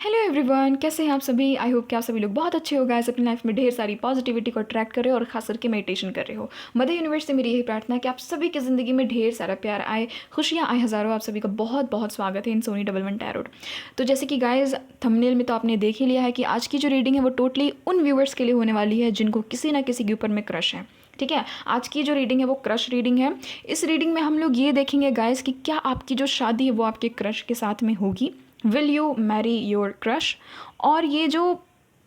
Hello everyone, कैसे हैं आप सभी। आई होप कि आप सभी लोग बहुत अच्छे हो गाइस, अपनी लाइफ में ढेर सारी पॉजिटिविटी को अट्रैक्ट कर रहे हो और खास करके मेडिटेशन कर रहे हो। मदर यूनिवर्स से मेरी यही प्रार्थना है कि आप सभी की ज़िंदगी में ढेर सारा प्यार आए, खुशियाँ आए हज़ारों। आप सभी का बहुत बहुत स्वागत है इन सोनी डबल वन टैरोट। तो जैसे कि गाइस थंबनेल में तो आपने देख ही लिया है कि आज की जो रीडिंग है वो टोटली उन व्यूवर्स के लिए होने वाली है जिनको किसी ना किसी के ऊपर में क्रश है। ठीक है, आज की जो रीडिंग है वो क्रश रीडिंग है। इस रीडिंग में हम लोग ये देखेंगे गाइस कि क्या आपकी जो शादी है वो आपके क्रश के साथ में होगी। Will you Mary your crush. और ये जो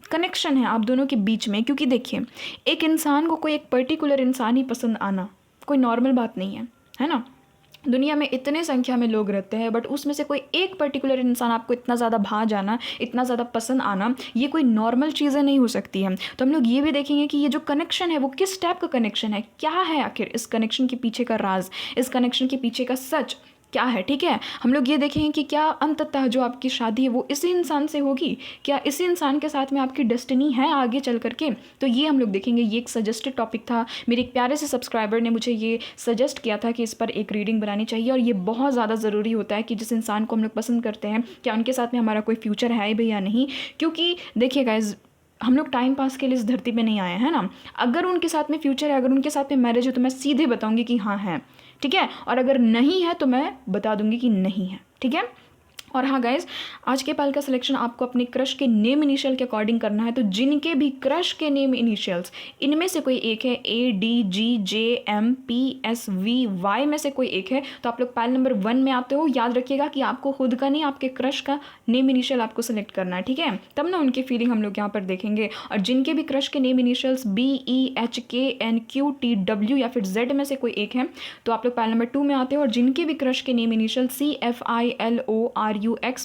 कनेक्शन है आप दोनों के बीच में, क्योंकि देखिए एक इंसान को कोई एक पर्टिकुलर इंसान ही पसंद आना कोई नॉर्मल बात नहीं है ना। दुनिया में इतने संख्या में लोग रहते हैं, बट उसमें से कोई एक पर्टिकुलर इंसान आपको इतना ज़्यादा भा जाना, इतना ज़्यादा पसंद आना, ये कोई नॉर्मल चीज़ें नहीं हो सकती है। तो हम लोग ये भी देखेंगे कि ये जो कनेक्शन है वो किस टाइप का कनेक्शन है, क्या है आखिर इस कनेक्शन के पीछे का राज, इस कनेक्शन के पीछे का सच क्या है। ठीक है, हम लोग ये देखेंगे कि क्या अंततः जो आपकी शादी है वो इसी इंसान से होगी, क्या इसी इंसान के साथ में आपकी डेस्टिनी है आगे चल करके। तो ये हम लोग देखेंगे। ये एक सजेस्टेड टॉपिक था, मेरे एक प्यारे से सब्सक्राइबर ने मुझे ये सजेस्ट किया था कि इस पर एक रीडिंग बनानी चाहिए। और ये बहुत ज़्यादा ज़रूरी होता है कि जिस इंसान को हम लोग पसंद करते हैं क्या उनके साथ में हमारा कोई फ्यूचर है भी या नहीं। क्योंकि देखिए गाइज, हम लोग टाइम पास के लिए इस धरती पे नहीं आए हैं ना। अगर उनके साथ में फ्यूचर है, अगर उनके साथ में मैरिज है, तो मैं सीधे बताऊंगी कि हाँ है। ठीक है, और अगर नहीं है तो मैं बता दूंगी कि नहीं है। ठीक है। और हाँ गाइज, आज के पल का सिलेक्शन आपको अपने क्रश के नेम इनिशियल के अकॉर्डिंग करना है। तो जिनके भी क्रश के नेम इनिशियल्स इनमें से कोई एक है, ADGJMPSVY में से कोई एक है, तो आप लोग पाइल नंबर 1 में आते हो। याद रखिएगा कि आपको खुद का नहीं, आपके क्रश का नेम इनिशियल आपको सेलेक्ट करना है। ठीक है, तब ना उनकी फीलिंग हम लोग यहाँ पर देखेंगे। और जिनके भी क्रश के नेम इनिशियल्स BEHKNQTW या फिर Z में से कोई एक है, तो आप लोग पाइल नंबर 2 में आते हो। और जिनके भी क्रश के नेम इनिशियल CFILORUX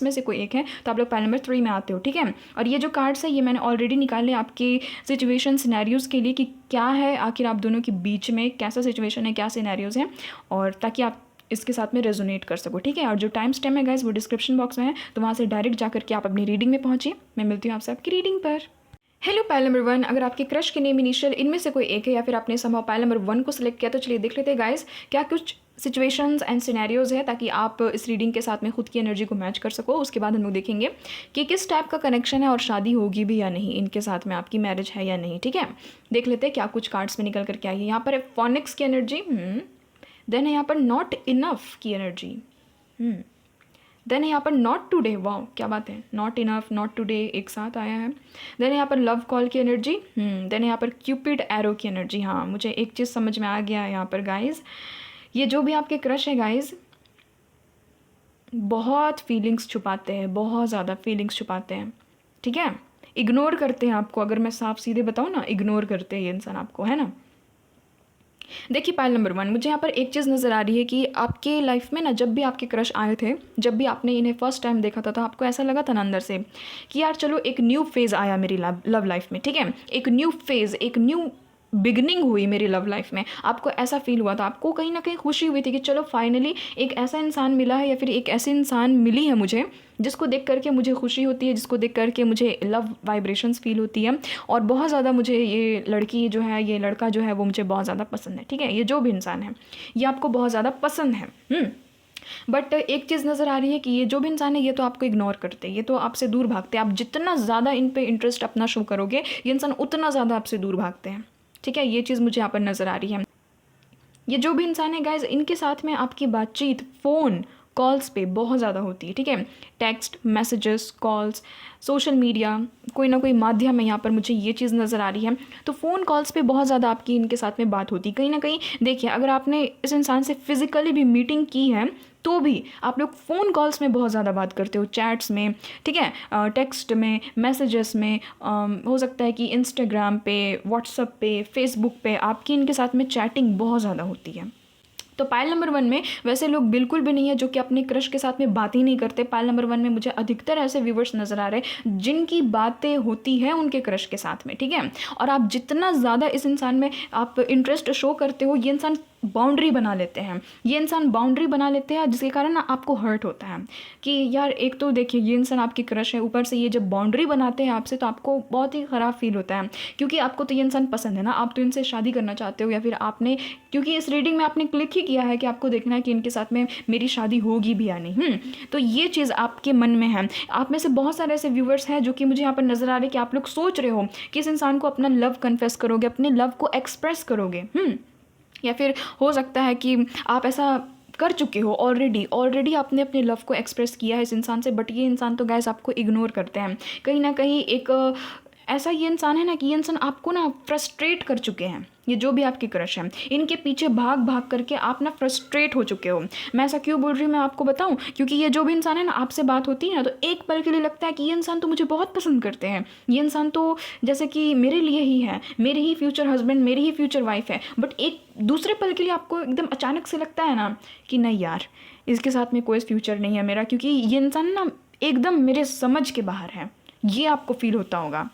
में से कोई एक है, तो आप लोग पाइल नंबर 3 में आते हो। ठीक है, और ये जो कार्ड्स है ये मैंने ऑलरेडी निकाले आपके सिचुएशन सिनेरियोज के लिए कि क्या है आखिर आप दोनों के बीच में, कैसा सिचुएशन है, क्या सिनेरियोज हैं, और ताकि आप इसके साथ में रेजोनेट कर सको। ठीक है, और जो टाइम स्टैम्प है गाइस वो डिस्क्रिप्शन बॉक्स में है, तो वहाँ से डायरेक्ट जा करके आप अपनी रीडिंग में पहुँचिए। मैं मिलती हूँ आपसे आपकी रीडिंग पर। हेलो पाइल नंबर 1, अगर आपके क्रश के नेम इनिशियल इनमें से कोई एक है या फिर आपने समहाउ पाइल नंबर 1 को सिलेक्ट किया, तो चलिए देख लेते हैं गाइस क्या कुछ सिचुएशंस एंड सिनेरियोज है, ताकि आप इस रीडिंग के साथ में खुद की एनर्जी को मैच कर सको। उसके बाद हम लोग देखेंगे कि किस टाइप का कनेक्शन है और शादी होगी भी या नहीं, इनके साथ में आपकी मैरिज है या नहीं। ठीक है, देख लेते हैं क्या कुछ कार्ड्स में निकल करके आई है। यहाँ पर है फोनिक्स की एनर्जी, देन है यहाँ पर नॉट इनफ की एनर्जी, देन यहाँ पर नॉट टुडे, वाह क्या बात है, नॉट इनफ नॉट टुडे एक साथ आया है। देन यहाँ पर लव कॉल की एनर्जी, देन यहाँ पर क्यूपिड एरो की एनर्जी। हाँ, मुझे एक चीज़ समझ में आ गया यहाँ पर गाइज, ये जो भी आपके क्रश है गाइज बहुत फीलिंग्स छुपाते हैं, बहुत ज़्यादा फीलिंग्स छुपाते हैं। ठीक है, इग्नोर करते हैं आपको। अगर मैं साफ सीधे बताऊँ ना, इग्नोर करते हैं ये इंसान आपको, है ना। देखिए पाइल नंबर 1, मुझे यहाँ पर एक चीज़ नज़र आ रही है कि आपके लाइफ में ना जब भी आपके क्रश आए थे, जब भी आपने इन्हें फर्स्ट टाइम देखा था, तो आपको ऐसा लगा था ना अंदर से कि यार चलो एक न्यू फेज़ आया मेरी लव लाइफ में। ठीक है, एक न्यू फेज़, एक न्यू बिगनिंग हुई मेरी लव लाइफ में। आपको ऐसा फील हुआ था, आपको कहीं ना कहीं खुशी हुई थी कि चलो फाइनली एक ऐसा इंसान मिला है या फिर एक ऐसी इंसान मिली है मुझे जिसको देख करके मुझे खुशी होती है, जिसको देख करके मुझे लव वाइब्रेशंस फील होती है, और बहुत ज़्यादा मुझे ये लड़की जो है, ये लड़का जो है वो मुझे बहुत ज़्यादा पसंद है। ठीक है, ये जो भी इंसान है ये आपको बहुत ज़्यादा पसंद है। बट एक चीज़ नज़र आ रही है कि ये जो भी इंसान है ये तो आपको इग्नोर करते हैं, ये तो आपसे दूर भागते हैं। आप जितना ज़्यादा इन पे इंटरेस्ट अपना शो करोगे, ये इंसान उतना ज़्यादा आपसे दूर भागते हैं। ठीक है, ये चीज़ मुझे यहाँ पर नज़र आ रही है। ये जो भी इंसान है गाइज, इनके साथ में आपकी बातचीत फ़ोन कॉल्स पे बहुत ज़्यादा होती है। ठीक है, text messages, calls, social media, कोई ना कोई माध्यम है यहाँ पर, मुझे ये चीज़ नज़र आ रही है। तो फ़ोन कॉल्स पे बहुत ज़्यादा आपकी इनके साथ में बात होती है। कहीं ना कहीं देखिए, अगर आपने इस इंसान से फिज़िकली भी मीटिंग की है तो भी आप लोग फ़ोन कॉल्स में बहुत ज़्यादा बात करते हो, चैट्स में। ठीक है, टेक्स्ट में, मैसेजेस में, हो सकता है कि इंस्टाग्राम पे, व्हाट्सएप पे, फेसबुक पे आपकी इनके साथ में चैटिंग बहुत ज़्यादा होती है। तो पाइल नंबर 1 में वैसे लोग बिल्कुल भी नहीं है जो कि अपने क्रश के साथ में बात ही नहीं करते। पाइल नंबर 1 में मुझे अधिकतर ऐसे व्यूवर्स नज़र आ रहे हैं जिनकी बातें होती हैं उनके क्रश के साथ में। ठीक है, और आप जितना ज़्यादा इस इंसान में आप इंटरेस्ट शो करते हो, ये इंसान बाउंड्री बना लेते हैं, ये इंसान बाउंड्री बना लेते हैं, जिसके कारण ना आपको हर्ट होता है कि यार एक तो देखिए ये इंसान आपकी क्रश है, ऊपर से ये जब बाउंड्री बनाते हैं आपसे तो आपको बहुत ही ख़राब फील होता है, क्योंकि आपको तो ये इंसान पसंद है ना, आप तो इनसे शादी करना चाहते हो, या फिर आपने, क्योंकि इस रीडिंग में आपने क्लिक ही किया है कि आपको देखना है कि इनके साथ में मेरी शादी होगी भी या नहीं। तो ये चीज़ आपके मन में है। आप में से बहुत सारे ऐसे व्यूवर्स हैं जो कि मुझे यहाँ पर नज़र आ रहे हैं कि आप लोग सोच रहे हो कि इस इंसान को अपना लव कन्फेस करोगे, अपने लव को एक्सप्रेस करोगे, या फिर हो सकता है कि आप ऐसा कर चुके हो ऑलरेडी आपने अपने लव को एक्सप्रेस किया है इस इंसान से, बट ये इंसान तो गैस आपको इग्नोर करते हैं कहीं ना कहीं। एक ऐसा ये इंसान है ना कि ये इंसान आपको ना फ्रस्ट्रेट कर चुके हैं। ये जो भी आपके क्रश हैं, इनके पीछे भाग भाग करके आप ना फ्रस्ट्रेट हो चुके हो। मैं ऐसा क्यों बोल रही हूँ मैं आपको बताऊँ, क्योंकि ये जो भी इंसान है ना आपसे बात होती है ना तो एक पल के लिए लगता है कि ये इंसान तो मुझे बहुत पसंद करते हैं, ये इंसान तो जैसे कि मेरे लिए ही है, मेरे ही फ्यूचर हस्बैंड, मेरी ही फ्यूचर वाइफ है। बट एक दूसरे पल के लिए आपको एकदम अचानक से लगता है ना कि नहीं यार, इसके साथ में कोई फ्यूचर नहीं है मेरा, क्योंकि ये इंसान ना एकदम मेरे समझ के बाहर है। ये आपको फील होता होगा।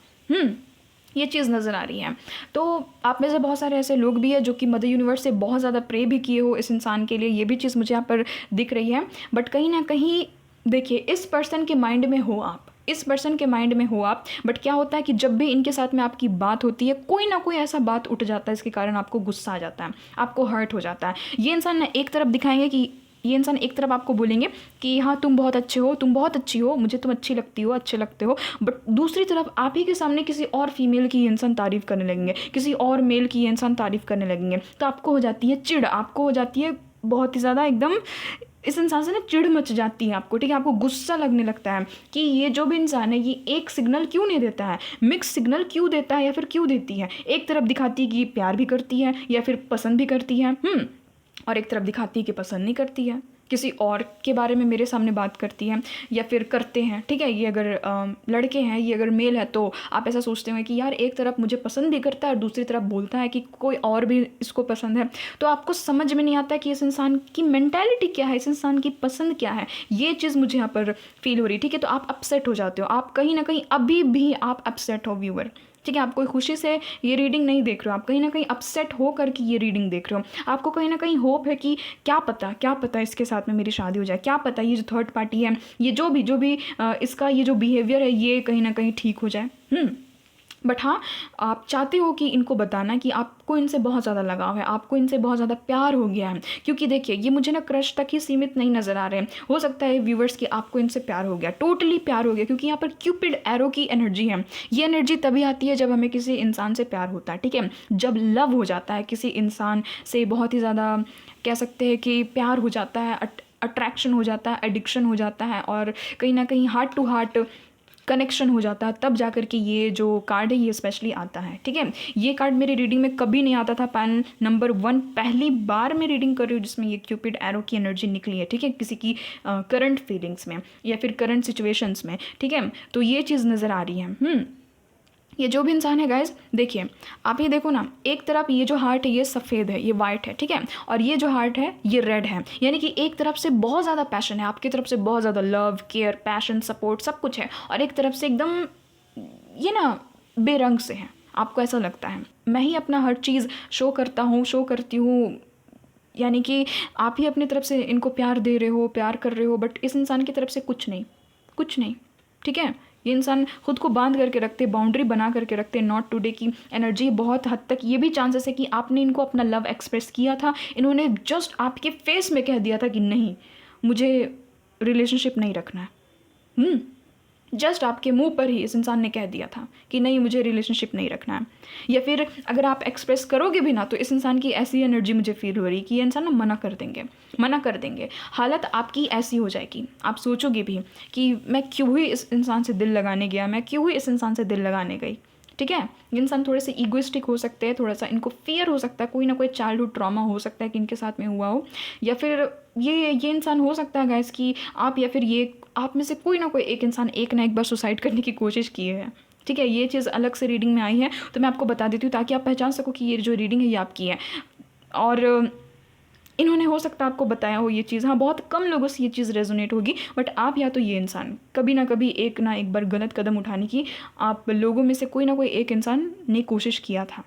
ये चीज़ नज़र आ रही है। तो आप में से बहुत सारे ऐसे लोग भी हैं जो कि मदर यूनिवर्स से बहुत ज़्यादा प्रे भी किए हो इस इंसान के लिए, ये भी चीज़ मुझे यहाँ पर दिख रही है। बट कहीं ना कहीं देखिए इस पर्सन के माइंड में हो आप, इस पर्सन के माइंड में हो आप, बट क्या होता है कि जब भी इनके साथ में आपकी बात होती है कोई ना कोई ऐसा बात उठ जाता है इसके कारण आपको गुस्सा आ जाता है, आपको हर्ट हो जाता है। ये इंसान ना एक तरफ दिखाएंगे कि ये इंसान एक तरफ आपको बोलेंगे कि हाँ तुम बहुत अच्छे हो, तुम बहुत अच्छी हो, मुझे तुम अच्छी लगती हो, अच्छे लगते हो, बट दूसरी तरफ आप ही के सामने किसी और फीमेल की ये इंसान तारीफ़ करने लगेंगे, किसी और मेल की ये इंसान तारीफ़ करने लगेंगे। तो आपको हो जाती है चिढ़, आपको हो जाती है बहुत ही ज़्यादा एकदम इस इंसान से ना चिढ़ मच जाती है आपको, ठीक है, आपको गुस्सा लगने लगता है कि ये जो भी इंसान है ये एक सिग्नल क्यों नहीं देता है, मिक्स सिग्नल क्यों देता है, या फिर क्यों देती है। एक तरफ दिखाती है कि प्यार भी करती है या फिर पसंद भी करती है, और एक तरफ दिखाती है कि पसंद नहीं करती है, किसी और के बारे में मेरे सामने बात करती है या फिर करते हैं, ठीक है। ये अगर लड़के हैं, ये अगर मेल है तो आप ऐसा सोचते हो कि यार एक तरफ मुझे पसंद भी करता है और दूसरी तरफ बोलता है कि कोई और भी इसको पसंद है। तो आपको समझ में नहीं आता कि इस इंसान की मेंटालिटी क्या है, इस इंसान की पसंद क्या है। ये चीज़ मुझे यहाँ पर फील हो रही, ठीक है। तो आप अपसेट हो जाते हो, आप कहीं ना कहीं अभी भी आप अपसेट हो व्यूअर, ठीक है। आप कोई खुशी से ये रीडिंग नहीं देख रहे हो, आप कहीं ना कहीं अपसेट हो करके ये रीडिंग देख रहे हो। आपको कहीं ना कहीं होप है कि क्या पता इसके साथ में मेरी शादी हो जाए, क्या पता ये जो थर्ड पार्टी है, ये जो भी इसका ये जो बिहेवियर है ये कहीं ना कहीं ठीक हो जाए। बट हाँ, आप चाहते हो कि इनको बताना कि आपको इनसे बहुत ज़्यादा लगाव है, आपको इनसे बहुत ज़्यादा प्यार हो गया है। क्योंकि देखिए ये मुझे ना क्रश तक ही सीमित नहीं नज़र आ रहे हैं, हो सकता है व्यूवर्स कि आपको इनसे प्यार हो गया, टोटली प्यार हो गया, क्योंकि यहाँ पर क्यूपिड एरो की एनर्जी है। ये एनर्जी तभी आती है जब हमें किसी इंसान से प्यार होता है, ठीक है। जब लव हो जाता है किसी इंसान से, बहुत ही ज़्यादा कह सकते हैं कि प्यार हो जाता है, अट्रैक्शन हो जाता है, एडिक्शन हो जाता है, और कहीं ना कहीं हार्ट टू हार्ट कनेक्शन हो जाता है, तब जाकर के ये जो कार्ड है ये स्पेशली आता है, ठीक है। ये कार्ड मेरी रीडिंग में कभी नहीं आता था। पैनल नंबर 1 पहली बार मैं रीडिंग कर रही हूँ जिसमें ये क्यूपिड एरो की एनर्जी निकली है, ठीक है, किसी की करंट फीलिंग्स में या फिर करंट सिचुएशंस में, ठीक है। तो ये चीज़ नज़र आ रही है। ये जो भी इंसान है गाइज, देखिए आप ये देखो ना, एक तरफ ये जो हार्ट है ये सफ़ेद है, ये वाइट है, ठीक है, और ये जो हार्ट है ये रेड है। यानी कि एक तरफ से बहुत ज़्यादा पैशन है, आपकी तरफ से बहुत ज़्यादा लव, केयर, पैशन, सपोर्ट सब कुछ है, और एक तरफ से एकदम ये ना बेरंग से है। आपको ऐसा लगता है मैं ही अपना हर चीज़ शो करती हूँ, यानी कि आप ही अपनी तरफ से इनको प्यार दे रहे हो, प्यार कर रहे हो, बट इस इंसान की तरफ से कुछ नहीं, ठीक है। ये इंसान खुद को बांध करके रखते, बाउंड्री बना करके रखते, नॉट टुडे की एनर्जी। बहुत हद तक ये भी चांसेस है कि आपने इनको अपना लव एक्सप्रेस किया था, इन्होंने जस्ट आपके फेस में कह दिया था कि नहीं मुझे रिलेशनशिप नहीं रखना है। जस्ट आपके मुंह पर ही इस इंसान ने कह दिया था कि नहीं मुझे रिलेशनशिप नहीं रखना है। या फिर अगर आप एक्सप्रेस करोगे भी ना तो इस इंसान की ऐसी एनर्जी मुझे फील हो रही कि ये इंसान ना मना कर देंगे। हालत आपकी ऐसी हो जाएगी, आप सोचोगे भी कि मैं क्यों ही इस इंसान से दिल लगाने गया, मैं क्यों ही इस इंसान से दिल लगाने गई, ठीक है। ये इंसान थोड़े से ईगोइस्टिक हो सकते हैं, थोड़ा सा इनको फियर हो सकता है, कोई ना कोई चाइल्डहुड ट्रॉमा हो सकता है कि इनके साथ में हुआ हो, या फिर ये इंसान हो सकता है गाइस कि आप या फिर ये आप में से कोई ना कोई एक इंसान एक ना एक बार सुसाइड करने की कोशिश किए है, ठीक है। ये चीज़ अलग से रीडिंग में आई है तो मैं आपको बता देती हूँ ताकि आप पहचान सको कि ये जो रीडिंग है ये आपकी है, और इन्होंने हो सकता है आपको बताया हो ये चीज़। हाँ, बहुत कम लोगों से ये चीज़ रेजोनेट होगी, बट आप या तो ये इंसान कभी ना कभी एक ना एक बार गलत कदम उठाने की आप लोगों में से कोई ना कोई एक इंसान ने कोशिश किया था।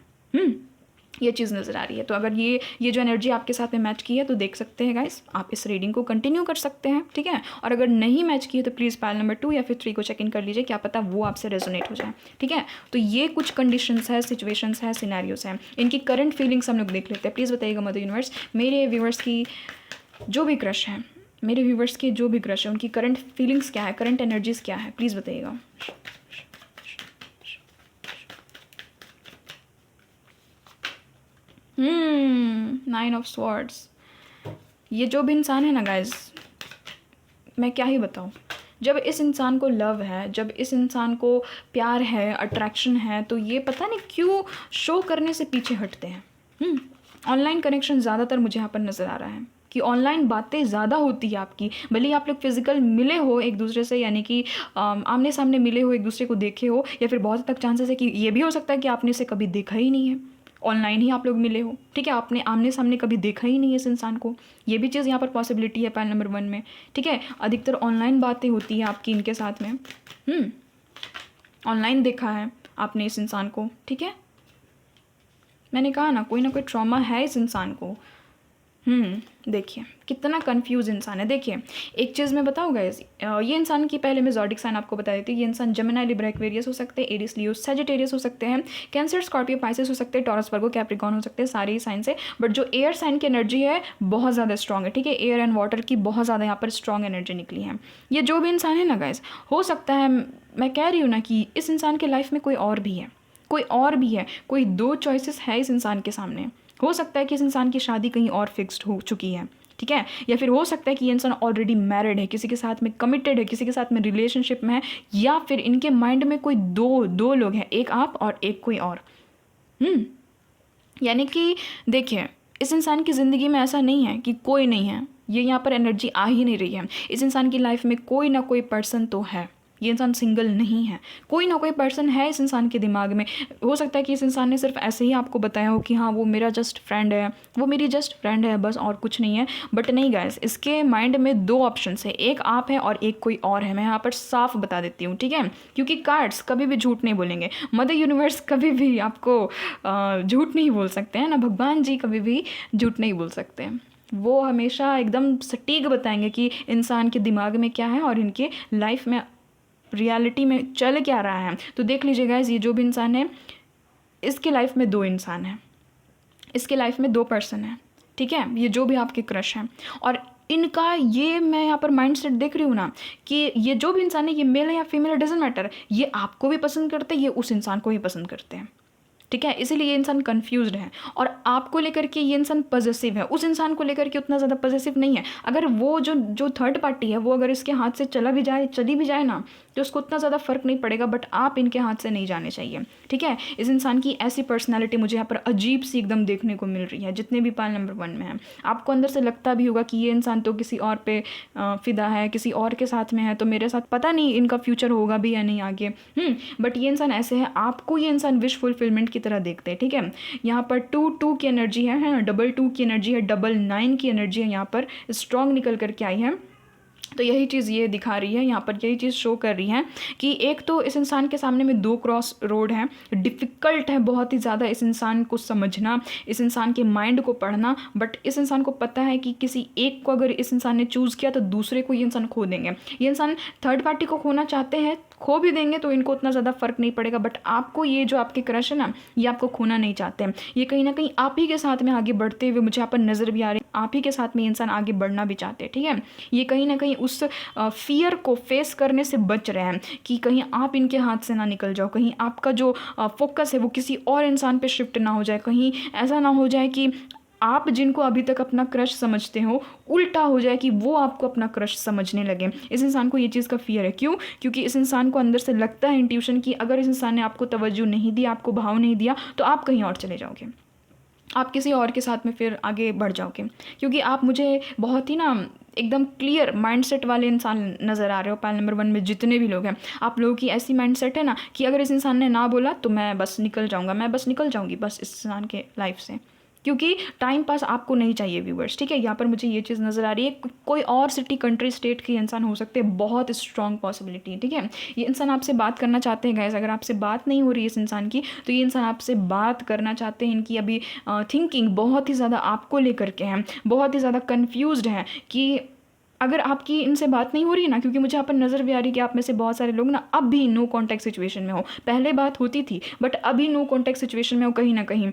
ये चीज़ नज़र आ रही है। तो अगर ये जो एनर्जी आपके साथ में मैच की है तो देख सकते हैं गाइस, आप इस रीडिंग को कंटिन्यू कर सकते हैं, ठीक है। और अगर नहीं मैच की है तो प्लीज़ पायल नंबर 2 या फिर 3 को चेक इन कर लीजिए, क्या पता वो आपसे रेजोनेट हो जाए, ठीक है। तो ये कुछ कंडीशंस है, सिचुएशंस है, सिनेरियोस हैं, इनकी करंट फीलिंग्स हम लोग देख लेते हैं। प्लीज़ बताइएगा मदर यूनिवर्स, मेरे व्यूवर्स की जो भी क्रश है, मेरे व्यूवर्स के जो भी क्रश है, उनकी करंट फीलिंग्स क्या है, करंट एनर्जीज़ क्या है, प्लीज़ बताइएगा। Nine of swords. ये जो भी इंसान है ना गाइज, मैं क्या ही बताऊँ, जब इस इंसान को लव है, जब इस इंसान को प्यार है, अट्रैक्शन है, तो ये पता नहीं क्यों शो करने से पीछे हटते हैं। ऑनलाइन कनेक्शन ज़्यादातर मुझे यहाँ पर नज़र आ रहा है कि ऑनलाइन बातें ज़्यादा होती है आपकी, भले ही आप लोग फिजिकल मिले हो एक दूसरे से, यानी कि आमने सामने मिले हो, एक दूसरे को देखे हो, या फिर बहुत हद तक चांसेस है कि ये भी हो सकता है कि आपने इसे कभी देखा ही नहीं है, ऑनलाइन ही आप लोग मिले हो, ठीक है, आपने आमने सामने कभी देखा ही नहीं है इस इंसान को, ये भी चीज़ यहाँ पर पॉसिबिलिटी है पायल नंबर 1 में, ठीक है। अधिकतर ऑनलाइन बातें होती है आपकी इनके साथ में, ऑनलाइन देखा है आपने इस इंसान को, ठीक है। मैंने कहा ना कोई ट्रॉमा है इस इंसान को। देखिए कितना कंफ्यूज इंसान है। देखिए एक चीज़ मैं बताऊँ गाइस, ये इंसान की पहले मैं ज़ोडिक साइन आपको बता देती हूँ। ये इंसान जेमिनी, लिब्रा, एक्वेरियस हो सकते हैं, एरिस, लियो, सजिटेरियस हो सकते हैं, कैंसर, स्कॉर्पियो, पाइसेस हो सकते हैं, टॉरस, वर्गो, कैप्रिकॉर्न हो सकते हैं, सारे ही साइन से। बट जो एयर साइन की एनर्जी है बहुत ज़्यादा स्ट्रॉग है, ठीक है। एयर एंड वाटर की बहुत ज़्यादा यहाँ पर स्ट्रॉग एनर्जी निकली है। ये जो भी इंसान है ना गाइस, हो सकता है, मैं कह रही हूँ ना कि इस इंसान के लाइफ में कोई और भी है, कोई 2 चॉइसेस है इस इंसान के सामने। हो सकता है कि इस इंसान की शादी कहीं और फिक्स्ड हो चुकी है, ठीक है, या फिर हो सकता है कि ये इंसान ऑलरेडी मैरिड है, किसी के साथ में कमिटेड है, किसी के साथ में रिलेशनशिप में है, या फिर इनके माइंड में कोई दो लोग हैं, एक आप और एक कोई और। यानी कि देखिए इस इंसान की ज़िंदगी में ऐसा नहीं है कि कोई नहीं है, ये यहाँ पर एनर्जी आ ही नहीं रही है। इस इंसान की लाइफ में कोई ना कोई पर्सन तो है, ये इंसान सिंगल नहीं है, कोई ना कोई पर्सन है इस इंसान के दिमाग में। हो सकता है कि इस इंसान ने सिर्फ ऐसे ही आपको बताया हो कि हाँ वो मेरा जस्ट फ्रेंड है, वो मेरी जस्ट फ्रेंड है, बस और कुछ नहीं है। बट नहीं गाइस, इसके माइंड में 2 ऑप्शंस है, एक आप है और एक कोई और है। मैं यहाँ पर साफ बता देती हूँ, ठीक है, क्योंकि कार्ड्स कभी भी झूठ नहीं बोलेंगे, मदर यूनिवर्स कभी भी आपको झूठ नहीं बोल सकते हैं ना, भगवान जी कभी भी झूठ नहीं बोल सकते हैं। वो हमेशा एकदम सटीक बताएंगे कि इंसान के दिमाग में क्या है और इनके लाइफ में रियलिटी में चल क्या रहा है। तो देख लीजिए गाइस, ये जो भी इंसान है इसके लाइफ में 2 इंसान हैं, इसके लाइफ में 2 पर्सन हैं, ठीक है। ये जो भी आपके क्रश हैं और इनका ये मैं यहाँ पर माइंडसेट देख रही हूँ ना कि ये जो भी इंसान है, ये मेल है या फीमेल है डजंट मैटर, ये आपको भी पसंद करते हैं, ये उस इंसान को भी पसंद करते हैं, ठीक है। इसीलिए ये इंसान कंफ्यूज्ड है और आपको लेकर के ये इंसान पॉजिटिव है, उस इंसान को लेकर के उतना ज़्यादा पॉजिटिव नहीं है। अगर वो जो थर्ड पार्टी है वो अगर इसके हाथ से चली भी जाए ना तो उसको उतना ज़्यादा फर्क नहीं पड़ेगा, बट आप इनके हाथ से नहीं जाने चाहिए, ठीक है। इस इंसान की ऐसी पर्सनैलिटी मुझे यहाँ पर अजीब सी एकदम देखने को मिल रही है, जितने भी पायल नंबर 1 में है। आपको अंदर से लगता भी होगा कि ये इंसान तो किसी और पे फिदा है, किसी और के साथ में है, तो मेरे साथ पता नहीं इनका फ्यूचर होगा भी या नहीं आगे। बट ये इंसान ऐसे है, आपको ये इंसान विश फुलफिलमेंट की तरह देखते हैं, ठीक है। यहाँ पर 2 की एनर्जी है ना, 2 की एनर्जी है, 9 की एनर्जी है, यहाँ पर स्ट्रॉन्ग निकल करके आई है। तो यही चीज़ ये दिखा रही है, यहाँ पर यही चीज़ शो कर रही है कि एक तो इस इंसान के सामने में 2 क्रॉस रोड है, डिफ़िकल्ट है बहुत ही ज़्यादा इस इंसान को समझना, इस इंसान के माइंड को पढ़ना। बट इस इंसान को पता है कि किसी एक को अगर इस इंसान ने चूज़ किया तो दूसरे को ये इंसान खो देंगे। ये इंसान थर्ड पार्टी को खोना चाहते हैं, खो भी देंगे तो इनको उतना ज़्यादा फ़र्क नहीं पड़ेगा। बट आपको ये जो आपके क्रश है ना, ये आपको खोना नहीं चाहते हैं, ये कहीं ना कहीं आप ही के साथ में आगे बढ़ते हुए मुझे यहाँ पर नज़र भी आ रहे हैं, आप ही के साथ में इंसान आगे बढ़ना भी चाहते हैं, ठीक है। ये कहीं ना कहीं उस फियर को फेस करने से बच रहे हैं कि कहीं आप इनके हाथ से ना निकल जाओ, कहीं आपका जो फोकस है वो किसी और इंसान पे शिफ्ट ना हो जाए, कहीं ऐसा ना हो जाए कि आप जिनको अभी तक अपना क्रश समझते हो उल्टा हो जाए कि वो आपको अपना क्रश समझने लगे। इस इंसान को ये चीज़ का फियर है। क्यों? क्योंकि इस इंसान को अंदर से लगता है इंट्यूशन कि अगर इस इंसान ने आपको तवज्जो नहीं दिया, आपको भाव नहीं दिया, तो आप कहीं और चले जाओगे, आप किसी और के साथ में फिर आगे बढ़ जाओगे। क्योंकि आप मुझे बहुत ही ना एकदम क्लियर माइंडसेट वाले इंसान नज़र आ रहे हो। पायल नंबर 1 में जितने भी लोग हैं, आप लोगों की ऐसी माइंडसेट है ना कि अगर इस इंसान ने ना बोला तो मैं बस निकल जाऊंगा, मैं बस निकल जाऊंगी बस इस इंसान के लाइफ से, क्योंकि टाइम पास आपको नहीं चाहिए व्यूवर्स, ठीक है। यहाँ पर मुझे ये चीज़ नज़र आ रही है, कोई और सिटी, कंट्री, स्टेट के इंसान हो सकते हैं, बहुत स्ट्रॉन्ग पॉसिबिलिटी, ठीक है। ये इंसान आपसे बात करना चाहते हैं गाइस, अगर आपसे बात नहीं हो रही है इस इंसान की, तो ये इंसान आपसे बात करना चाहते हैं। इनकी अभी थिंकिंग बहुत ही ज़्यादा आपको लेकर के है, बहुत ही ज़्यादा कन्फ्यूज़ड है कि अगर आपकी इनसे बात नहीं हो रही है ना, क्योंकि मुझे यहाँ पर नज़र भी आ रही है कि आप में से बहुत सारे लोग ना अब भी नो कॉन्टैक्ट सिचुएशन में हो। पहले बात होती थी बट अभी नो कॉन्टैक्ट सिचुएशन में हो कहीं ना कहीं।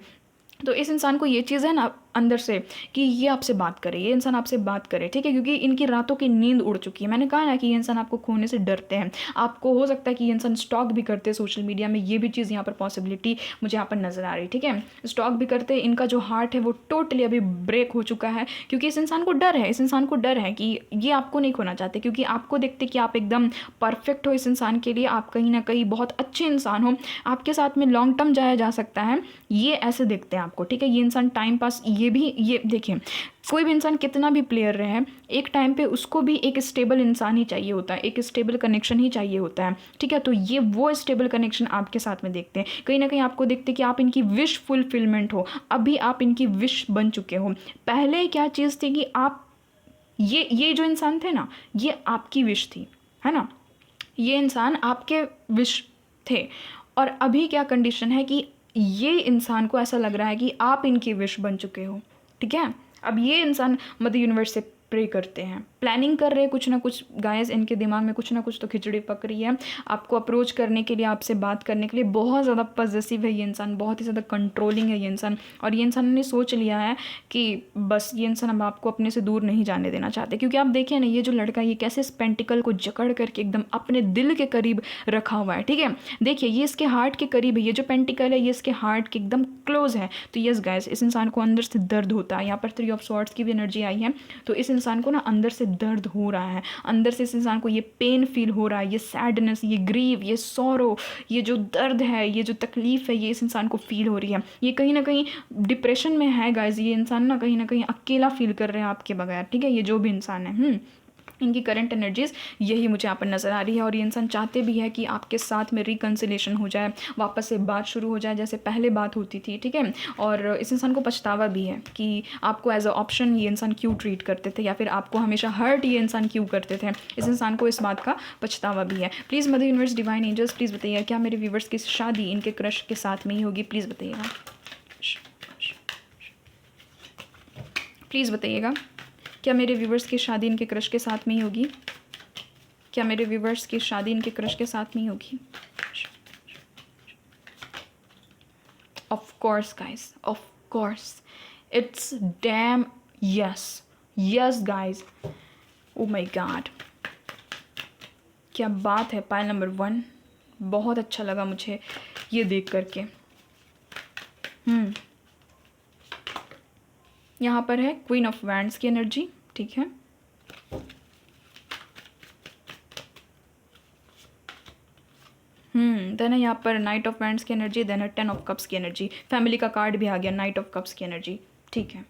तो इस इंसान को ये चीज़ है ना अंदर से कि ये आपसे बात करे, ये इंसान आपसे बात करे, ठीक है, क्योंकि इनकी रातों की नींद उड़ चुकी है। मैंने कहा ना कि ये इंसान आपको खोने से डरते हैं। आपको हो सकता है कि ये इंसान स्टॉक भी करते हैं सोशल मीडिया में, ये भी चीज़ यहाँ पर पॉसिबिलिटी मुझे यहाँ पर नज़र आ रही है, ठीक है। स्टॉक भी करते हैं, इनका जो हार्ट है वो टोटली अभी ब्रेक हो चुका है, क्योंकि इस इंसान को डर है, इस इंसान को डर है कि ये आपको नहीं खोना चाहते, क्योंकि आपको देखते कि आप एकदम परफेक्ट हो इस इंसान के लिए, आप कहीं ना कहीं बहुत अच्छे इंसान हो, आपके साथ में लॉन्ग टर्म जाया जा सकता है, ये ऐसे देखते हैं आपको, ठीक है। ये इंसान टाइम पास, ये भी, ये देखिए, कोई भी इंसान कितना भी प्लेयर रहे, एक टाइम पे उसको भी एक स्टेबल इंसान ही चाहिए होता है, एक स्टेबल कनेक्शन ही चाहिए होता है, ठीक है। तो ये वो स्टेबल कनेक्शन आपके साथ में देखते हैं, कहीं ना कहीं आपको देखते हैं कि आप इनकी विश फुलफिलमेंट हो, अभी आप इनकी विश बन चुके हो। पहले क्या चीज़ थी कि आप, ये जो इंसान थे ना, ये आपकी विश थी, है ना, ये इंसान आपके विश थे। और अभी क्या कंडीशन है कि ये इंसान को ऐसा लग रहा है कि आप इनकी विश बन चुके हो, ठीक है। अब ये इंसान मदर यूनिवर्स से प्रे करते हैं, प्लानिंग कर रहे हैं कुछ ना कुछ गाइस, इनके दिमाग में कुछ ना कुछ तो खिचड़ी पक रही है। आपको अप्रोच करने के लिए, आपसे बात करने के लिए, बहुत ज़्यादा पॉजिटिव है ये इंसान, बहुत ही ज़्यादा कंट्रोलिंग है ये इंसान। और ये इंसान ने सोच लिया है कि बस ये इंसान अब आपको अपने से दूर नहीं जाने देना चाहते, क्योंकि आप देखिए ना, ये जो लड़का, ये कैसे इस पेंटिकल को जकड़ करके एकदम अपने दिल के करीब रखा हुआ है, ठीक है। देखिए ये इसके हार्ट के करीब है, ये जो पेंटिकल है ये इसके हार्ट के एकदम क्लोज है। तो यस गाइस, इस इंसान को अंदर से दर्द होता है। यहाँ पर 3 ऑफ स्वॉर्ड्स की भी एनर्जी आई है, तो इस इंसान को ना अंदर से दर्द हो रहा है, अंदर से इस इंसान को ये पेन फील हो रहा है, ये सैडनेस, ये ग्रीव, ये सॉरो, ये जो दर्द है, ये जो तकलीफ है, ये इस इंसान को फील हो रही है। ये कहीं ना कहीं डिप्रेशन में है गाइज, ये इंसान ना कहीं अकेला फील कर रहे हैं आपके बगैर, ठीक है। ये जो भी इंसान है, इनकी करंट एनर्जीज यही मुझे यहाँ पर नज़र आ रही है। और ये इंसान चाहते भी है कि आपके साथ में रिकन्सिलेशन हो जाए, वापस से बात शुरू हो जाए जैसे पहले बात होती थी, ठीक है। और इस इंसान को पछतावा भी है कि आपको एज अ ऑप्शन ये इंसान क्यों ट्रीट करते थे, या फिर आपको हमेशा हर्ट ये इंसान क्यों करते थे। इस इंसान को इस बात का पछतावा भी है। Please mother universe, divine angels, please बताइएगा क्या मेरे व्यूवर्स की शादी इनके क्रश के साथ में ही होगी। प्लीज़ बताइएगा, प्लीज़ बताइएगा क्या मेरे व्यूवर्स की शादी इनके क्रश के साथ में ही होगी। क्या मेरे व्यूवर्स की शादी इनके क्रश के साथ में ही होगी। Of course guys, of course, it's damn yes, yes guys, oh my God, क्या बात है। पाइल नंबर 1, बहुत अच्छा लगा मुझे ये देख करके। यहाँ पर है क्वीन ऑफ वैंड्स की एनर्जी, ठीक है। देन है यहाँ पर नाइट ऑफ वैंड्स की एनर्जी, देन है 10 ऑफ कप्स की एनर्जी, फैमिली का कार्ड भी आ गया, नाइट ऑफ कप्स की एनर्जी, ठीक है।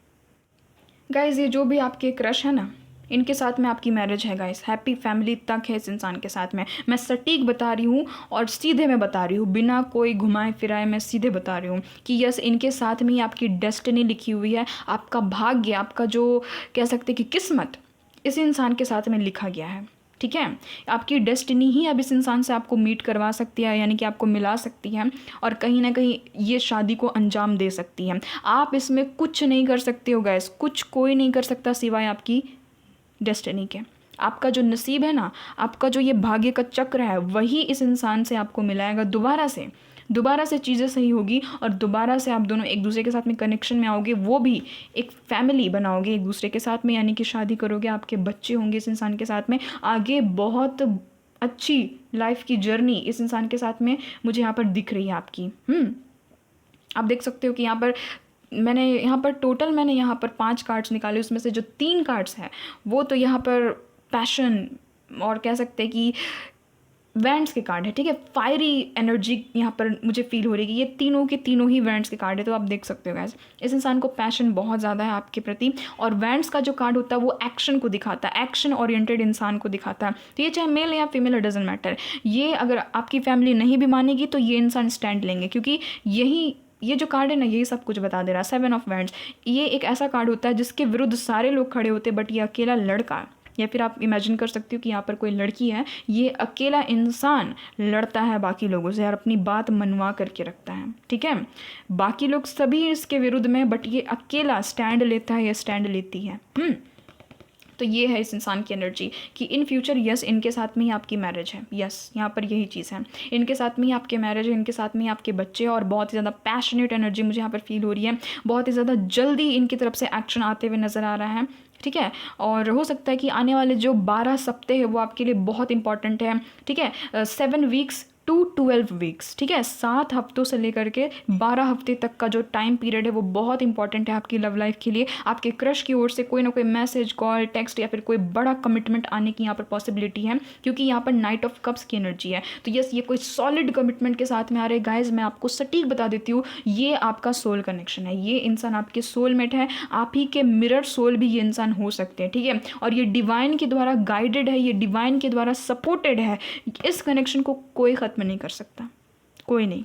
गाइज ये जो भी आपके क्रश है ना, इनके साथ में आपकी मैरिज है गाइस, हैप्पी फैमिली तक है इस इंसान के साथ में। मैं सटीक बता रही हूँ और सीधे मैं बता रही हूँ, बिना कोई घुमाए फिराए मैं सीधे बता रही हूँ कि यस, इनके साथ में ही आपकी डेस्टिनी लिखी हुई है। आपका भाग्य, आपका जो कह सकते कि किस्मत, इस इंसान के साथ में लिखा गया है, ठीक है। आपकी डेस्टिनी ही अब इस इंसान से आपको मीट करवा सकती है, यानी कि आपको मिला सकती है, और कहीं ना कहीं ये शादी को अंजाम दे सकती है। आप इसमें कुछ नहीं कर सकते हो गाइस, कुछ कोई नहीं कर सकता सिवाय आपकी डेस्टिनी के। आपका जो नसीब है ना, आपका जो ये भाग्य का चक्र है, वही इस इंसान से आपको मिलाएगा। दोबारा से चीज़ें सही होगी और दोबारा से आप दोनों एक दूसरे के साथ में कनेक्शन में आओगे, वो भी एक फैमिली बनाओगे एक दूसरे के साथ में, यानी कि शादी करोगे, आपके बच्चे होंगे इस इंसान के साथ में। आगे बहुत अच्छी लाइफ की जर्नी इस इंसान के साथ में मुझे यहाँ पर दिख रही है आपकी। आप देख सकते हो कि यहाँ पर मैंने यहाँ पर 5 कार्ड्स निकाले, उसमें से जो 3 कार्ड्स हैं वो तो यहाँ पर पैशन और कह सकते हैं कि वैंड्स के कार्ड है, ठीक है। फायरी एनर्जी यहाँ पर मुझे फील हो रही है कि ये तीनों के तीनों ही वैंड्स के कार्ड है। तो आप देख सकते हो गाइस, इस इंसान को पैशन बहुत ज़्यादा है आपके प्रति, और वैंड्स का जो कार्ड होता है वो एक्शन को दिखाता है, एक्शन ओरिएंटेड इंसान को दिखाता है। तो ये चाहे मेल या फीमेल, डजेंट मैटर। ये अगर आपकी फैमिली नहीं भी मानेगी तो ये इंसान स्टैंड लेंगे, क्योंकि यही ये जो कार्ड है ना, यही सब कुछ बता दे रहा है। 7 ऑफ वैंड्स, ये एक ऐसा कार्ड होता है जिसके विरुद्ध सारे लोग खड़े होते हैं, बट ये अकेला लड़का है। या फिर आप इमेजिन कर सकते हो कि यहाँ पर कोई लड़की है, ये अकेला इंसान लड़ता है बाकी लोगों से और अपनी बात मनवा करके रखता है, ठीक है। बाकी लोग सभी इसके विरुद्ध में, बट ये अकेला स्टैंड लेता है या स्टैंड लेती है। तो ये है इस इंसान की एनर्जी कि इन फ्यूचर यस इनके साथ में ही आपकी मैरिज है। यस, यहाँ पर यही चीज़ है, इनके साथ में ही आपके मैरिज है, इनके साथ में ही आपके बच्चे, और बहुत ही ज़्यादा पैशनेट एनर्जी मुझे यहाँ पर फील हो रही है। बहुत ही ज़्यादा जल्दी इनकी तरफ से एक्शन आते हुए नज़र आ रहा है, ठीक है। और हो सकता है कि आने वाले जो 12 सप्ताह है वो आपके लिए बहुत इंपॉर्टेंट है, ठीक है। 7 वीक्स टू 12 वीक्स, ठीक है। 7 हफ्तों से लेकर के 12 हफ्ते तक का जो टाइम पीरियड है वो बहुत इंपॉर्टेंट है आपकी लव लाइफ के लिए। आपके क्रश की ओर से कोई ना कोई मैसेज, कॉल, टेक्स्ट या फिर कोई बड़ा कमिटमेंट आने की यहाँ पर पॉसिबिलिटी है, क्योंकि यहाँ पर नाइट ऑफ कप्स की एनर्जी है। तो यस, ये कोई सॉलिड कमिटमेंट के साथ में आ रहे गाइज। मैं आपको सटीक बता देती हूँ, ये आपका सोल कनेक्शन है, ये इंसान आपके सोलमेट है, आप ही के मिरर सोल भी ये इंसान हो सकते हैं, ठीक है। और ये डिवाइन के द्वारा गाइडेड है, ये डिवाइन के द्वारा सपोर्टेड है। इस कनेक्शन को कोई खत्म नहीं कर सकता, कोई नहीं।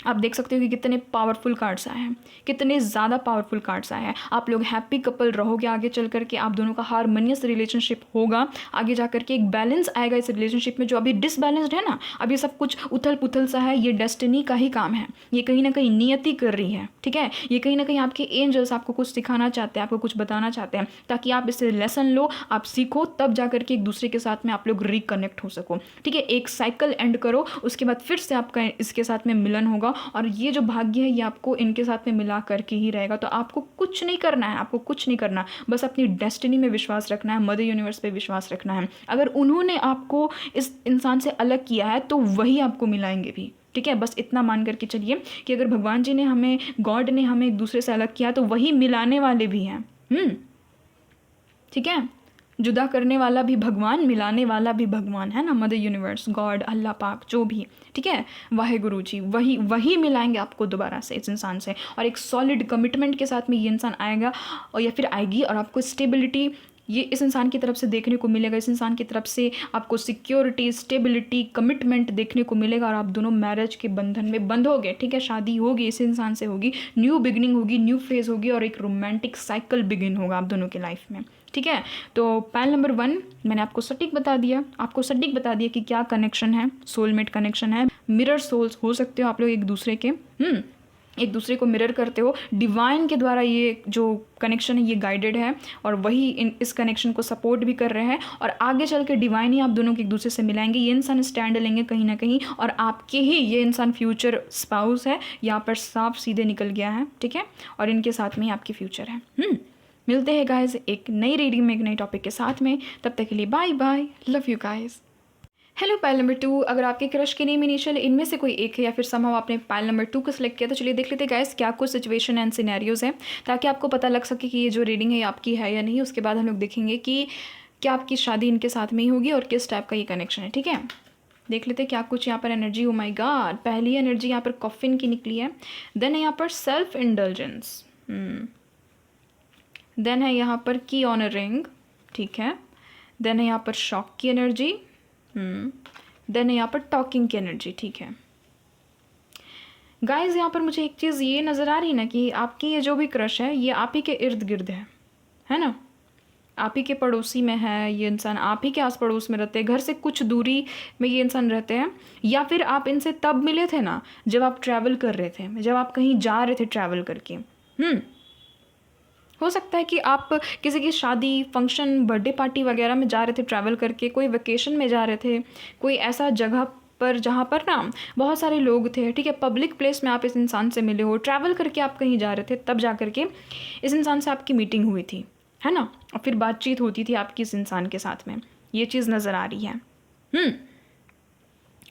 आप देख सकते हो कि कितने पावरफुल कार्ड्स आए हैं, कितने ज़्यादा पावरफुल कार्ड्स आए हैं। आप लोग हैप्पी कपल रहोगे आगे चल करके, आप दोनों का हारमोनियस रिलेशनशिप होगा, आगे जा करके एक बैलेंस आएगा इस रिलेशनशिप में। जो अभी डिसबैलेंस्ड है ना, अभी सब कुछ उथल पुथल सा है, ये डेस्टिनी का ही काम है, ये कहीं ना कहीं नियति कर रही है, ठीक है। ये कहीं ना कहीं आपके एंजल्स आपको कुछ सिखाना चाहते हैं, आपको कुछ बताना चाहते हैं, ताकि आप इससे लेसन लो, आप सीखो, तब जा करके एक दूसरे के साथ में आप लोग रिकनेक्ट हो सको, ठीक है। एक साइकिल एंड करो, उसके बाद फिर से आपका इसके साथ में मिलन होगा, और ये जो भाग्य है ये आपको इनके साथ में मिला करके ही रहेगा। तो आपको कुछ नहीं करना है, आपको कुछ नहीं करना, बस अपनी डेस्टिनी में विश्वास रखना है, मदर यूनिवर्स पे विश्वास रखना है। अगर उन्होंने आपको इस इंसान से अलग किया है तो वही आपको मिलाएंगे भी, ठीक है। बस इतना मान करके चलिए कि अगर भगवान जी ने हमें, गॉड ने हमें एक दूसरे से अलग किया तो वही मिलाने वाले भी हैं, ठीक है। जुदा करने वाला भी भगवान, मिलाने वाला भी भगवान है ना, मदर यूनिवर्स, गॉड, अल्लाह पाक, जो भी, ठीक है, वाहेगुरु जी, वही मिलाएंगे आपको दोबारा से इस इंसान से। और एक सॉलिड कमिटमेंट के साथ में ये इंसान आएगा और या फिर आएगी, और आपको स्टेबिलिटी ये इस इंसान की तरफ से देखने को मिलेगा। इस इंसान की तरफ से आपको सिक्योरिटी, स्टेबिलिटी, कमिटमेंट देखने को मिलेगा, और आप दोनों मैरिज के बंधन में बंधोगे, ठीक है। शादी होगी, इस इंसान से होगी, न्यू बिगिनिंग होगी, न्यू फेज होगी, और एक रोमांटिक साइकिल बिगिन होगा आप दोनों की लाइफ में, ठीक है। तो पायल नंबर 1 मैंने आपको सटीक बता दिया, कि क्या कनेक्शन है, सोलमेट कनेक्शन है, मिरर सोल्स हो सकते हो आप लोग एक दूसरे के, एक दूसरे को मिरर करते हो। डिवाइन के द्वारा ये जो कनेक्शन है ये गाइडेड है, और वही इस कनेक्शन को सपोर्ट भी कर रहे हैं, और आगे चल के डिवाइन ही आप दोनों को एक दूसरे से मिलाएंगे। ये इंसान स्टैंड लेंगे कहीं ना कहीं, और आपके ही ये इंसान फ्यूचर स्पाउस है, यहाँ पर साफ सीधे निकल गया है, ठीक है। और इनके साथ में ही आपकी फ्यूचर है। मिलते हैं गाइज एक नई रीडिंग में, एक नई टॉपिक के साथ में। तब तक के लिए bye bye, love you guys. Hello pile number 2, अगर आपके क्रश के नेम इनिशियल इनमें से कोई एक है, या फिर समहाउ आपने पायल नंबर 2 को सिलेक्ट किया, तो चलिए देख लेते हैं गाइस क्या कुछ सिचुएशन एंड सिनेरियोज है, ताकि आपको पता लग सके कि ये जो रीडिंग है आपकी है या नहीं। उसके बाद हम लोग देखेंगे कि क्या आपकी शादी इनके साथ में ही होगी और किस टाइप का ये कनेक्शन है, ठीक है। देख लेते हैं क्या कुछ यहाँ पर एनर्जी। ओ माई गॉड, पहली एनर्जी यहाँ पर कॉफिन की निकली है। देन है यहाँ पर सेल्फ इंडल्जेंस, देन है यहाँ पर की ऑन अ रिंग, ठीक है। देन है यहाँ पर शॉक की एनर्जी, देन है यहाँ पर टॉकिंग की एनर्जी, ठीक है। गाइज यहाँ पर मुझे एक चीज़ ये नज़र आ रही ना कि आपकी ये जो भी क्रश है ये आप ही के इर्द गिर्द है ना, आप ही के पड़ोसी में है ये इंसान, आप ही के आस पड़ोस में रहते हैं, घर से कुछ दूरी में ये इंसान रहते हैं, या फिर आप इनसे तब मिले थे ना जब आप ट्रैवल कर रहे थे, जब आप कहीं जा रहे थे ट्रैवल करके। हो सकता है कि आप किसी की शादी, फंक्शन, बर्थडे पार्टी वगैरह में जा रहे थे ट्रैवल करके, कोई वेकेशन में जा रहे थे, कोई ऐसा जगह पर जहाँ पर ना बहुत सारे लोग थे, ठीक है। पब्लिक प्लेस में आप इस इंसान से मिले हो, ट्रैवल करके आप कहीं जा रहे थे, तब जा करके इस इंसान से आपकी मीटिंग हुई थी, है ना, और फिर बातचीत होती थी आपकी इस इंसान के साथ में। ये चीज़ नज़र आ रही है।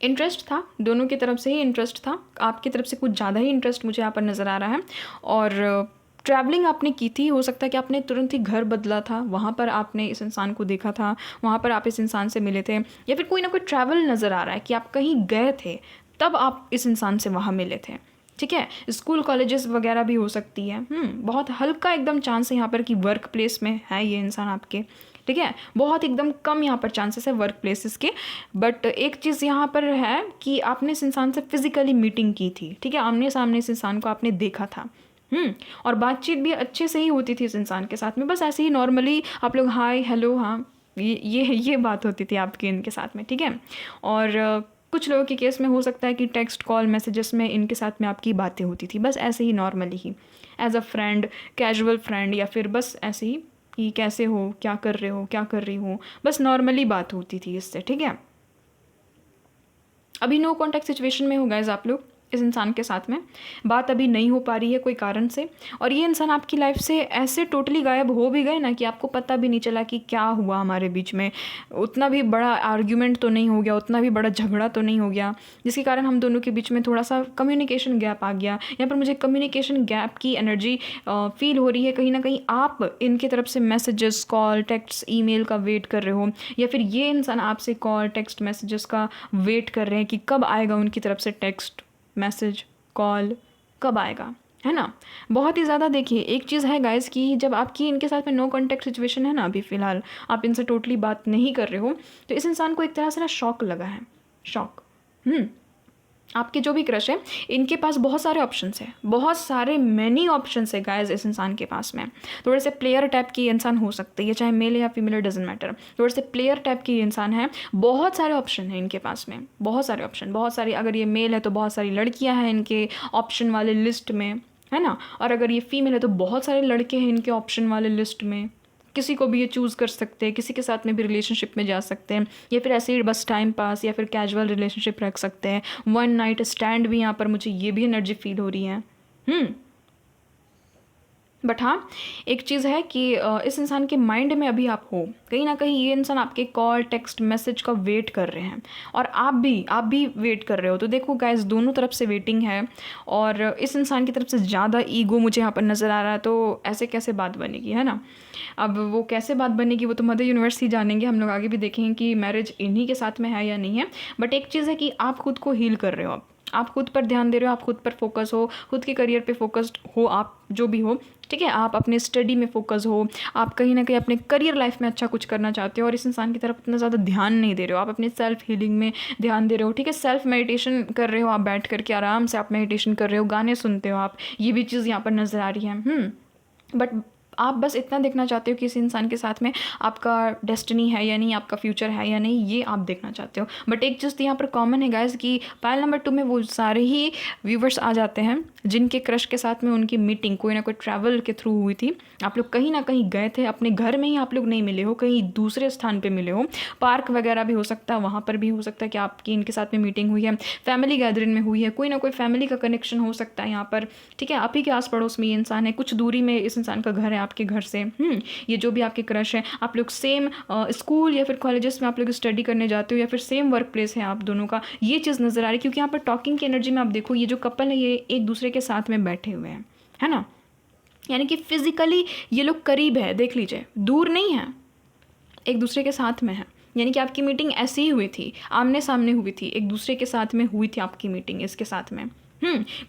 इंटरेस्ट था, दोनों की तरफ से ही इंटरेस्ट था, आपकी तरफ से कुछ ज़्यादा ही इंटरेस्ट मुझे यहाँ पर नज़र आ रहा है। और ट्रैवलिंग आपने की थी, हो सकता है कि आपने तुरंत ही घर बदला था, वहाँ पर आपने इस इंसान को देखा था, वहाँ पर आप इस इंसान से मिले थे, या फिर कोई ना कोई ट्रैवल नज़र आ रहा है कि आप कहीं गए थे तब आप इस इंसान से वहाँ मिले थे, ठीक है। स्कूल कॉलेजेस वगैरह भी हो सकती है। बहुत हल्का एकदम चांस है यहाँ पर कि वर्क प्लेस में है ये इंसान आपके, ठीक है, बहुत एकदम कम यहाँ पर चांसेस है वर्क प्लेसेस के। बट एक चीज़ यहाँ पर है कि आपने इस इंसान से फिजिकली मीटिंग की थी, ठीक है, आमने सामने इस इंसान को आपने देखा था। और बातचीत भी अच्छे से ही होती थी इस इंसान के साथ में, बस ऐसे ही नॉर्मली आप लोग हाय हेलो, हाँ ये बात होती थी आपकी इनके साथ में, ठीक है। और कुछ लोगों के केस में हो सकता है कि टेक्स्ट कॉल मैसेजेस में इनके साथ में आपकी बातें होती थी, बस ऐसे ही नॉर्मली ही as a friend, casual friend, या फिर बस ऐसे ही कि कैसे हो, क्या कर रहे हो, क्या कर रही हो, बस नॉर्मली बात होती थी इससे, ठीक है। अभी नो कॉन्टैक्ट सिचुएशन में हो गाइस आप लोग इस इंसान के साथ में, बात अभी नहीं हो पा रही है कोई कारण से, और ये इंसान आपकी लाइफ से ऐसे टोटली गायब हो भी गए ना कि आपको पता भी नहीं चला कि क्या हुआ हमारे बीच में। उतना भी बड़ा आर्ग्यूमेंट तो नहीं हो गया, उतना भी बड़ा झगड़ा तो नहीं हो गया जिसके कारण हम दोनों के बीच में थोड़ा सा कम्युनिकेशन गैप आ गया। यहाँ पर मुझे कम्युनिकेशन गैप की एनर्जी फील हो रही है। कहीं ना कहीं आप इनकी तरफ से मैसेजेस, कॉल, टेक्स्ट, ईमेल का वेट कर रहे हो, या फिर ये इंसान आपसे कॉल, टेक्स्ट, मैसेजेस का वेट कर रहे हैं कि कब आएगा उनकी तरफ से टेक्स्ट, मैसेज, कॉल, कब आएगा, है ना। बहुत ही ज़्यादा देखिए, एक चीज़ है गाइस कि जब आपकी इनके साथ में नो कॉन्टैक्ट सिचुएशन है ना, अभी फ़िलहाल आप इनसे टोटली बात नहीं कर रहे हो, तो इस इंसान को एक तरह से ना शॉक लगा है, शॉक। आपके जो भी क्रश है इनके पास बहुत सारे ऑप्शंस हैं, बहुत सारे मैनी ऑप्शंस है गाइस इस इंसान के पास में। थोड़े से प्लेयर टाइप की इंसान हो सकती है, चाहे मेल या फीमेल, डजेंट मैटर, थोड़े से प्लेयर टाइप की इंसान है। बहुत सारे ऑप्शन हैं इनके पास में, बहुत सारे ऑप्शन, बहुत सारी, अगर ये मेल है तो बहुत सारी लड़कियां हैं इनके ऑप्शन वाले लिस्ट में, है ना। और अगर ये फीमेल है तो बहुत सारे लड़के हैं इनके ऑप्शन वाले लिस्ट में। किसी को भी ये चूज़ कर सकते हैं, किसी के साथ में भी रिलेशनशिप में जा सकते हैं, या फिर ऐसे ही बस टाइम पास या फिर कैजुअल रिलेशनशिप रख सकते हैं। वन नाइट स्टैंड भी यहाँ पर मुझे ये भी एनर्जी फील हो रही है। बट हाँ, एक चीज़ है कि इस इंसान के माइंड में अभी आप हो, कहीं ना कहीं ये इंसान आपके कॉल, टेक्स्ट, मैसेज का वेट कर रहे हैं, और आप भी वेट कर रहे हो। तो देखो गाइस, दोनों तरफ से वेटिंग है, और इस इंसान की तरफ से ज़्यादा ईगो मुझे यहाँ पर नज़र आ रहा है। तो ऐसे कैसे बात बनेगी, है ना। अब वो कैसे बात बनेगी वो तो मदर यूनिवर्स ही जानेंगे, हम लोग आगे भी देखेंगे कि मैरिज इन्हीं के साथ में है या नहीं है। बट एक चीज़ है कि आप खुद को हील कर रहे हो, आप खुद पर ध्यान दे रहे हो, आप खुद पर फोकस हो, खुद के करियर पे फोकस्ड हो, आप जो भी हो, ठीक है। आप अपने स्टडी में फोकस हो, आप कहीं ना कहीं अपने करियर लाइफ में अच्छा कुछ करना चाहते हो, और इस इंसान की तरफ इतना ज़्यादा ध्यान नहीं दे रहे हो, आप अपने सेल्फ हीलिंग में ध्यान दे रहे हो, ठीक है। सेल्फ मेडिटेशन कर रहे हो, आप बैठ करके आराम से आप मेडिटेशन कर रहे हो, गाने सुनते हो आप, ये भी चीज़ यहाँ पर नज़र आ रही है। बट आप बस इतना देखना चाहते हो कि इस इंसान के साथ में आपका डेस्टिनी है या नहीं, आपका फ्यूचर है या नहीं, ये आप देखना चाहते हो। बट एक चीज़ तो यहाँ पर कॉमन है गाइस कि पाइल नंबर 2 में वो सारे ही व्यूवर्स आ जाते हैं जिनके क्रश के साथ में उनकी मीटिंग कोई ना कोई ट्रैवल के थ्रू हुई थी। आप लोग कहीं ना कहीं गए थे, अपने घर में ही आप लोग नहीं मिले हो, कहीं दूसरे स्थान पर मिले हो, पार्क वगैरह भी हो सकता है, वहाँ पर भी हो सकता है कि आपकी इनके साथ में मीटिंग हुई है, फैमिली गैदरिंग में हुई है, कोई ना कोई फैमिली का कनेक्शन हो सकता है यहाँ पर, ठीक है। आप ही के आस पड़ोस में ये इंसान है, कुछ दूरी में इस इंसान का घर है आपके घर से। ये जो भी आपके क्रश है, आप लोग सेम स्कूल या फिर कॉलेजेस में आप लोग स्टडी करने जाते हो, या फिर सेम वर्क प्लेस है आप दोनों का, ये चीज़ नज़र आ रही है। क्योंकि यहाँ पर टॉकिंग की एनर्जी में आप देखो, ये जो कपल है ये एक दूसरे के साथ में बैठे हुए हैं, है ना। यानी कि फिजिकली ये लोग करीब है, देख लीजिए, दूर नहीं है, एक दूसरे के साथ में है। यानी कि आपकी मीटिंग ऐसी ही हुई थी, आमने सामने हुई थी, एक दूसरे के साथ में हुई थी आपकी मीटिंग इसके साथ में।